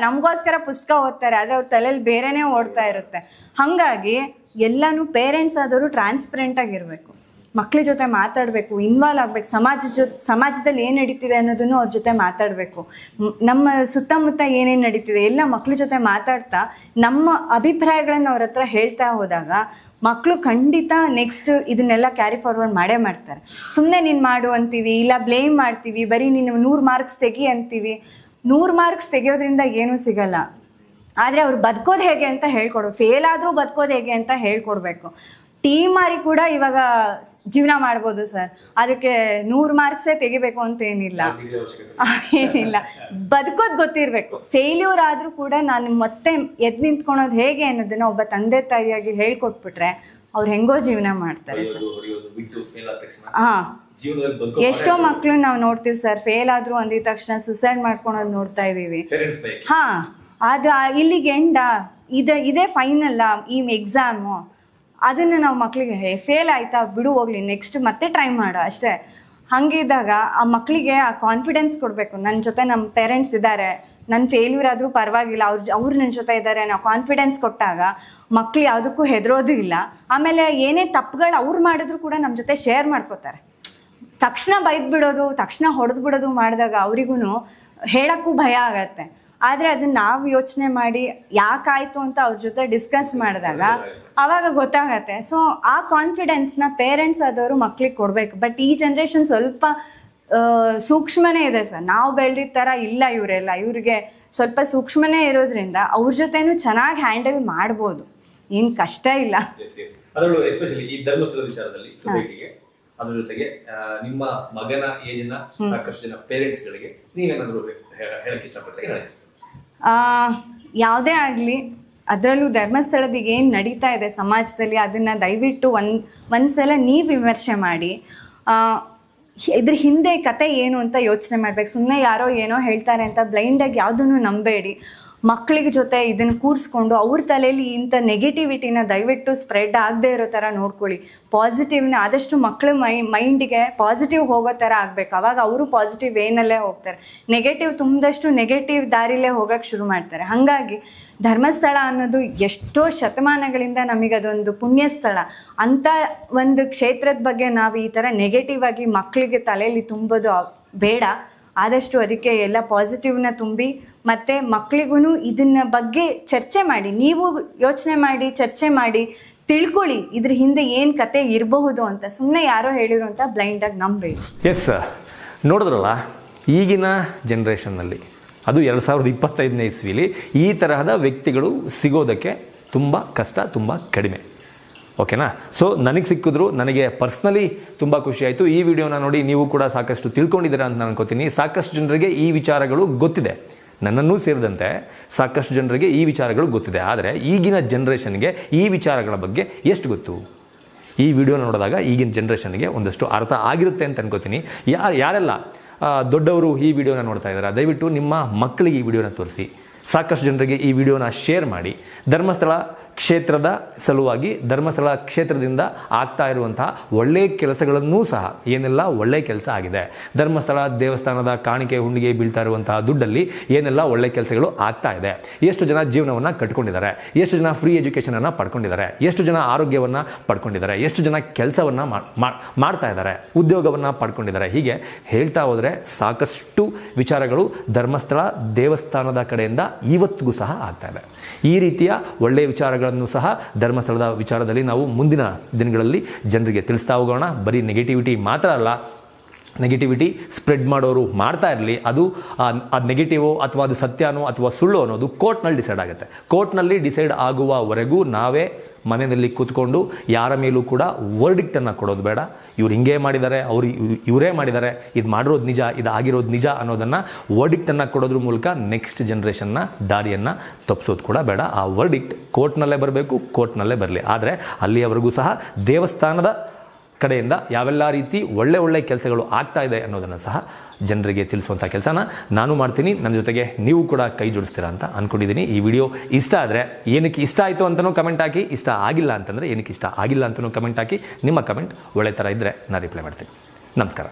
ನಮಗೋಸ್ಕರ ಪುಸ್ತಕ ಓದ್ತಾರೆ, ಆದರೆ ಅವ್ರ ತಲೆಯಲ್ಲಿ ಬೇರೆನೇ ಓಡ್ತಾ ಇರುತ್ತೆ. ಹಾಗಾಗಿ ಎಲ್ಲನೂ ಪೇರೆಂಟ್ಸ್ ಆದವರು ಟ್ರಾನ್ಸ್ಪರೆಂಟಾಗಿರಬೇಕು, ಮಕ್ಕಳ ಜೊತೆ ಮಾತಾಡಬೇಕು, ಇನ್ವಾಲ್ವ್ ಆಗಬೇಕು, ಸಮಾಜದಲ್ಲಿ ಏನು ನಡೀತಿದೆ ಅನ್ನೋದನ್ನು ಅವ್ರ ಜೊತೆ ಮಾತಾಡಬೇಕು. ನಮ್ಮ ಸುತ್ತಮುತ್ತ ಏನೇನು ನಡೀತಿದೆ ಎಲ್ಲ ಮಕ್ಕಳ ಜೊತೆ ಮಾತಾಡ್ತಾ ನಮ್ಮ ಅಭಿಪ್ರಾಯಗಳನ್ನು ಅವ್ರ ಹತ್ರ ಹೇಳ್ತಾ ಹೋದಾಗ ಮಕ್ಕಳು ಖಂಡಿತ ನೆಕ್ಸ್ಟ್ ಇದನ್ನೆಲ್ಲ ಕ್ಯಾರಿ ಫಾರ್ವರ್ಡ್ ಮಾಡೇ ಮಾಡ್ತಾರೆ. ಸುಮ್ಮನೆ ನೀನು ಮಾಡು ಅಂತೀವಿ, ಇಲ್ಲ ಬ್ಲೇಮ್ ಮಾಡ್ತೀವಿ, ಬರೀ ನೀನು 100 ಮಾರ್ಕ್ಸ್ ತೆಗಿ ಅಂತೀವಿ. 100 ಮಾರ್ಕ್ಸ್ ತೆಗಿಯೋದ್ರಿಂದ ಏನೂ ಸಿಗಲ್ಲ. ಆದರೆ ಅವ್ರು ಬದುಕೋದು ಹೇಗೆ ಅಂತ ಹೇಳ್ಕೊಡು, ಫೇಲ್ ಆದರೂ ಬದುಕೋದು ಹೇಗೆ ಅಂತ ಹೇಳ್ಕೊಡ್ಬೇಕು. ಟೀಮ್ ಮಾರಿ ಕೂಡ ಇವಾಗ ಜೀವನ ಮಾಡ್ಬೋದು ಸರ್, ಅದಕ್ಕೆ 100 ಮಾರ್ಕ್ಸೇ ತೆಗಿಬೇಕು ಅಂತ ಏನಿಲ್ಲ. ಬದುಕೋದು ಗೊತ್ತಿರಬೇಕು. ಫೇಲ್ಯೂರ್ ಆದರೂ ಕೂಡ ನಾನು ಮತ್ತೆ ಎದ್ದು ನಿಂತ್ಕೊಳೋದು ಹೇಗೆ ಅನ್ನೋದನ್ನ ಒಬ್ಬ ತಂದೆ ತಾಯಿಯಾಗಿ ಹೇಳ್ಕೊಟ್ಬಿಟ್ರೆ ಅವ್ರು ಹೆಂಗೋ ಜೀವನ ಮಾಡ್ತಾರೆ ಸರ್. ಎಷ್ಟೋ ಮಕ್ಳು ನಾವು ನೋಡ್ತೀವಿ ಸರ್, ಫೇಲ್ ಆದ್ರು ಅಂದಿದ ತಕ್ಷಣ ಸುಸೈಡ್ ಮಾಡ್ಕೊಳೋದು ನೋಡ್ತಾ ಇದೀವಿ. ಅದು ಇಲ್ಲಿಗೆ ಇದೇ ಫೈನಲ್ಲ ಈ ಎಕ್ಸಾಮು, ಅದನ್ನು ನಾವು ಮಕ್ಕಳಿಗೆ ಫೇಲ್ ಆಯ್ತಾ ಬಿಡು ಹೋಗ್ಲಿ ನೆಕ್ಸ್ಟ್ ಮತ್ತೆ ಟ್ರೈ ಮಾಡು ಅಷ್ಟೇ. ಹಂಗಿದ್ದಾಗ ಆ ಮಕ್ಕಳಿಗೆ ಆ ಕಾನ್ಫಿಡೆನ್ಸ್ ಕೊಡಬೇಕು. ನನ್ನ ಜೊತೆ ನಮ್ಮ ಪೇರೆಂಟ್ಸ್ ಇದ್ದಾರೆ, ನನ್ನ ಫೇಲ್ಯೂರ್ ಆದರೂ ಪರವಾಗಿಲ್ಲ, ಅವ್ರು ನನ್ನ ಜೊತೆ ಇದ್ದಾರೆ, ನಾವು ಕಾನ್ಫಿಡೆನ್ಸ್ ಕೊಟ್ಟಾಗ ಮಕ್ಳು ಯಾವುದಕ್ಕೂ ಹೆದರೋದು ಇಲ್ಲ. ಆಮೇಲೆ ಏನೇ ತಪ್ಪುಗಳು ಅವ್ರು ಮಾಡಿದ್ರು ಕೂಡ ನಮ್ಮ ಜೊತೆ ಶೇರ್ ಮಾಡ್ಕೋತಾರೆ. ತಕ್ಷಣ ಬೈದು ಬಿಡೋದು, ತಕ್ಷಣ ಹೊಡೆದು ಬಿಡೋದು ಮಾಡಿದಾಗ ಅವರಿಗೂ ಹೇಳೋಕ್ಕೂ ಭಯ ಆಗತ್ತೆ. ಆದರೆ ಅದನ್ನ ನಾವು ಯೋಚನೆ ಮಾಡಿ ಯಾಕಾಯಿತು ಅಂತ ಅವ್ರ ಜೊತೆ ಡಿಸ್ಕಸ್ ಮಾಡಿದಾಗ ಆವಾಗ ಗೊತ್ತಾಗತ್ತೆ. ಸೊ ಆ ಕಾನ್ಫಿಡೆನ್ಸ್ನ ಪೇರೆಂಟ್ಸ್ ಆದವರು ಮಕ್ಳಿಗೆ ಕೊಡಬೇಕು. ಬಟ್ ಈ ಜನ್ರೇಷನ್ ಸ್ವಲ್ಪ ಸೂಕ್ಷ್ಮನೇ ಇದೆ ಸರ್, ನಾವು ಬೆಳೆದಿದ್ದ ಥರ ಇಲ್ಲ ಇವರೆಲ್ಲ. ಇವ್ರಿಗೆ ಸ್ವಲ್ಪ ಸೂಕ್ಷ್ಮನೇ ಇರೋದ್ರಿಂದ ಅವ್ರ ಜೊತೆನೂ ಚೆನ್ನಾಗಿ ಹ್ಯಾಂಡಲ್ ಮಾಡ್ಬೋದು, ಏನು ಕಷ್ಟ ಇಲ್ಲ. ಅದರಲ್ಲೂ ಎಸ್ಪೆಷಲಿ ಈ ಧರ್ಮಸ್ಥಳ ವಿಚಾರದಲ್ಲಿ ಸೊಸೈಟಿಗೆ ಅದ್ರ ಜೊತೆಗೆ ನಿಮ್ಮ ಮಗನ ಏಜ್ನ ಸಾಕಷ್ಟು ಜನ ಪೇರೆಂಟ್ಸ್ಗಳಿಗೆ ನೀವೇನಾದರೂ ಹೇಳಕ್ಕೆ ಇಷ್ಟಪಡ್ತಾರೆ ಹೇಳಿ? ಯಾವುದೇ ಆಗಲಿ, ಅದರಲ್ಲೂ ಧರ್ಮಸ್ಥಳದ ಏನು ನಡೀತಾ ಇದೆ ಸಮಾಜದಲ್ಲಿ ಅದನ್ನು ದಯವಿಟ್ಟು ಒಂದ್ಸಲ ನೀವು ವಿಮರ್ಶೆ ಮಾಡಿ ಇದ್ರ ಹಿಂದೆ ಕತೆ ಏನು ಅಂತ ಯೋಚನೆ ಮಾಡಬೇಕು. ಸುಮ್ಮನೆ ಯಾರೋ ಏನೋ ಹೇಳ್ತಾರೆ ಅಂತ ಬ್ಲೈಂಡಾಗಿ ಯಾವುದನ್ನು ನಂಬೇಡಿ. ಮಕ್ಕಳಿಗೆ ಜೊತೆ ಇದನ್ನು ಕೂರಿಸ್ಕೊಂಡು ಅವ್ರ ತಲೆಯಲ್ಲಿ ಇಂಥ ನೆಗೆಟಿವಿಟಿನ ದಯವಿಟ್ಟು ಸ್ಪ್ರೆಡ್ ಆಗದೆ ಇರೋ ಥರ ನೋಡ್ಕೊಳ್ಳಿ. ಪಾಸಿಟಿವ್ನ ಆದಷ್ಟು ಮಕ್ಕಳ ಮೈಂಡಿಗೆ ಪಾಸಿಟಿವ್ ಹೋಗೋ ಥರ ಆಗಬೇಕು. ಅವಾಗ ಅವರು ಪಾಸಿಟಿವ್ ವೇನಲ್ಲೇ ಹೋಗ್ತಾರೆ. ನೆಗೆಟಿವ್ ತುಂಬಿದಷ್ಟು ನೆಗೆಟಿವ್ ದಾರಿಲೇ ಹೋಗೋಕ್ಕೆ ಶುರು ಮಾಡ್ತಾರೆ. ಹಾಗಾಗಿ ಧರ್ಮಸ್ಥಳ ಅನ್ನೋದು ಎಷ್ಟೋ ಶತಮಾನಗಳಿಂದ ನಮಗೆ ಅದೊಂದು ಪುಣ್ಯ ಸ್ಥಳ. ಅಂಥ ಒಂದು ಕ್ಷೇತ್ರದ ಬಗ್ಗೆ ನಾವು ಈ ಥರ ನೆಗೆಟಿವ್ ಆಗಿ ಮಕ್ಕಳಿಗೆ ತಲೆಯಲ್ಲಿ ತುಂಬೋದು ಬೇಡ. ಆದಷ್ಟು ಅದಕ್ಕೆ ಎಲ್ಲ ಪಾಸಿಟಿವ್ನ ತುಂಬಿ ಮತ್ತು ಮಕ್ಕಳಿಗೂ ಇದನ್ನ ಬಗ್ಗೆ ಚರ್ಚೆ ಮಾಡಿ, ನೀವು ಯೋಚನೆ ಮಾಡಿ, ಚರ್ಚೆ ಮಾಡಿ, ತಿಳ್ಕೊಳ್ಳಿ ಇದ್ರ ಹಿಂದೆ ಏನು ಕತೆ ಇರಬಹುದು ಅಂತ. ಸುಮ್ಮನೆ ಯಾರೋ ಹೇಳಿರೋ ಅಂತ ಬ್ಲೈಂಡಾಗಿ ನಂಬೇಡಿ. ಎಸ್, ನೋಡಿದ್ರಲ್ಲ, ಈಗಿನ ಜನ್ರೇಷನ್ನಲ್ಲಿ ಅದು 2025ನೇ ಇಸ್ವಿಲಿ ಈ ತರಹದ ವ್ಯಕ್ತಿಗಳು ಸಿಗೋದಕ್ಕೆ ತುಂಬ ಕಷ್ಟ, ತುಂಬ ಕಡಿಮೆ. ಓಕೆನಾ? ಸೊ ನನಗೆ ಸಿಕ್ಕಿದ್ರು, ನನಗೆ ಪರ್ಸ್ನಲಿ ತುಂಬ ಖುಷಿ ಆಯಿತು. ಈ ವಿಡಿಯೋನ ನೋಡಿ ನೀವು ಕೂಡ ಸಾಕಷ್ಟು ತಿಳ್ಕೊಂಡಿದ್ದೀರಾ ಅಂತ ನಾನು ಅನ್ಕೋತೀನಿ. ಸಾಕಷ್ಟು ಜನರಿಗೆ ಈ ವಿಚಾರಗಳು ಗೊತ್ತಿದೆ, ನನ್ನನ್ನೂ ಸೇರಿದಂತೆ ಸಾಕಷ್ಟು ಜನರಿಗೆ ಈ ವಿಚಾರಗಳು ಗೊತ್ತಿದೆ. ಆದರೆ ಈಗಿನ ಜನ್ರೇಷನ್ಗೆ ಈ ವಿಚಾರಗಳ ಬಗ್ಗೆ ಎಷ್ಟು ಗೊತ್ತು? ಈ ವಿಡಿಯೋನ ನೋಡಿದಾಗ ಈಗಿನ ಜನ್ರೇಷನ್ಗೆ ಒಂದಷ್ಟು ಅರ್ಥ ಆಗಿರುತ್ತೆ ಅಂತ ಅನ್ಕೋತೀನಿ. ಯಾರೆಲ್ಲ ದೊಡ್ಡವರು ಈ ವಿಡಿಯೋನ ನೋಡ್ತಾ ಇದ್ದಾರೆ, ದಯವಿಟ್ಟು ನಿಮ್ಮ ಮಕ್ಕಳಿಗೆ ಈ ವಿಡಿಯೋನ ತೋರಿಸಿ. ಸಾಕಷ್ಟು ಜನರಿಗೆ ಈ ವಿಡಿಯೋನ ಶೇರ್ ಮಾಡಿ. ಧರ್ಮಸ್ಥಳ ಕ್ಷೇತ್ರದ ಸಲುವಾಗಿ, ಧರ್ಮಸ್ಥಳ ಕ್ಷೇತ್ರದಿಂದ ಆಗ್ತಾ ಇರುವಂತಹ ಒಳ್ಳೆಯ ಕೆಲಸಗಳನ್ನೂ ಸಹ, ಏನೆಲ್ಲ ಒಳ್ಳೆಯ ಕೆಲಸ ಆಗಿದೆ, ಧರ್ಮಸ್ಥಳ ದೇವಸ್ಥಾನದ ಕಾಣಿಕೆ ಹುಂಡಿಗೆ ಬೀಳ್ತಾ ಇರುವಂತಹ ದುಡ್ಡಲ್ಲಿ ಏನೆಲ್ಲ ಒಳ್ಳೆಯ ಕೆಲಸಗಳು ಆಗ್ತಾ ಇದೆ, ಎಷ್ಟು ಜನ ಜೀವನವನ್ನು ಕಟ್ಕೊಂಡಿದ್ದಾರೆ, ಎಷ್ಟು ಜನ ಫ್ರೀ ಎಜುಕೇಷನನ್ನು ಪಡ್ಕೊಂಡಿದ್ದಾರೆ, ಎಷ್ಟು ಜನ ಆರೋಗ್ಯವನ್ನು ಪಡ್ಕೊಂಡಿದ್ದಾರೆ, ಎಷ್ಟು ಜನ ಕೆಲಸವನ್ನು ಮಾಡ್ತಾ ಇದ್ದಾರೆ, ಉದ್ಯೋಗವನ್ನು ಪಡ್ಕೊಂಡಿದ್ದಾರೆ. ಹೀಗೆ ಹೇಳ್ತಾ ಹೋದರೆ ಸಾಕಷ್ಟು ವಿಚಾರಗಳು ಧರ್ಮಸ್ಥಳ ದೇವಸ್ಥಾನದ ಕಡೆಯಿಂದ ಇವತ್ತಿಗೂ ಸಹ ಆಗ್ತಾ ಇದೆ. ಈ ರೀತಿಯ ಒಳ್ಳೆಯ ವಿಚಾರಗಳನ್ನು ಸಹ ಧರ್ಮಸ್ಥಳದ ವಿಚಾರದಲ್ಲಿ ನಾವು ಮುಂದಿನ ದಿನಗಳಲ್ಲಿ ಜನರಿಗೆ ತಿಳಿಸ್ತಾ ಹೋಗೋಣ. ಬರೀ ನೆಗೆಟಿವಿಟಿ ಮಾತ್ರ ಅಲ್ಲ, ನೆಗೆಟಿವಿಟಿ ಸ್ಪ್ರೆಡ್ ಮಾಡೋರು ಮಾಡ್ತಾ ಇರಲಿ. ಅದು ನೆಗೆಟಿವೋ ಅಥವಾ ಅದು ಸತ್ಯನೋ ಅಥವಾ ಸುಳ್ಳು ಅನ್ನೋದು ಕೋರ್ಟ್ನಲ್ಲಿ ಡಿಸೈಡ್ ಆಗುತ್ತೆ. ಕೋರ್ಟ್ನಲ್ಲಿ ಡಿಸೈಡ್ ಆಗುವವರೆಗೂ ನಾವೇ ಮನೆಯಲ್ಲಿ ಕೂತ್ಕೊಂಡು ಯಾರ ಮೇಲೂ ಕೂಡ ವರ್ಡಿಕ್ಟನ್ನು ಕೊಡೋದು ಬೇಡ. ಇವ್ರು ಹಿಂಗೆ ಮಾಡಿದ್ದಾರೆ, ಇವರೇ ಮಾಡಿದ್ದಾರೆ, ಇದು ಮಾಡಿರೋದು ನಿಜ, ಇದು ಆಗಿರೋದು ನಿಜ ಅನ್ನೋದನ್ನು ವರ್ಡಿಕ್ಟನ್ನು ಕೊಡೋದ್ರ ಮೂಲಕ ನೆಕ್ಸ್ಟ್ ಜನ್ರೇಷನ್ನ ದಾರಿಯನ್ನು ತಪ್ಪಿಸೋದು ಕೂಡ ಬೇಡ. ಆ ವರ್ಡಿಕ್ಟ್ ಕೋರ್ಟ್ನಲ್ಲೇ ಬರಬೇಕು, ಕೋರ್ಟ್ನಲ್ಲೇ ಬರಲಿ. ಆದರೆ ಅಲ್ಲಿಯವರೆಗೂ ಸಹ ದೇವಸ್ಥಾನದ ಕಡೆಯಿಂದ ಯಾವೆಲ್ಲ ರೀತಿ ಒಳ್ಳೆ ಕೆಲಸಗಳು ಆಗ್ತಾ ಇದೆ ಅನ್ನೋದನ್ನು ಸಹ ಜನರಿಗೆ ತಿಳಿಸುವಂಥ ಕೆಲಸನ ನಾನು ಮಾಡ್ತೀನಿ. ನನ್ನ ಜೊತೆಗೆ ನೀವು ಕೂಡ ಕೈ ಜೋಡಿಸ್ತೀರಾ ಅಂತ ಅಂದ್ಕೊಂಡಿದ್ದೀನಿ. ಈ ವಿಡಿಯೋ ಇಷ್ಟ ಆದರೆ ಏನಕ್ಕೆ ಇಷ್ಟ ಆಯಿತು ಅಂತಲೂ ಕಮೆಂಟ್ ಹಾಕಿ, ಇಷ್ಟ ಆಗಿಲ್ಲ ಅಂತಂದರೆ ಏನಕ್ಕೆ ಇಷ್ಟ ಆಗಿಲ್ಲ ಅಂತಲೂ ಕಮೆಂಟ್ ಹಾಕಿ. ನಿಮ್ಮ ಕಮೆಂಟ್ ಒಳ್ಳೆ ಥರ ಇದ್ದರೆ ನಾನು ರಿಪ್ಲೈ ಮಾಡ್ತೀನಿ. ನಮಸ್ಕಾರ.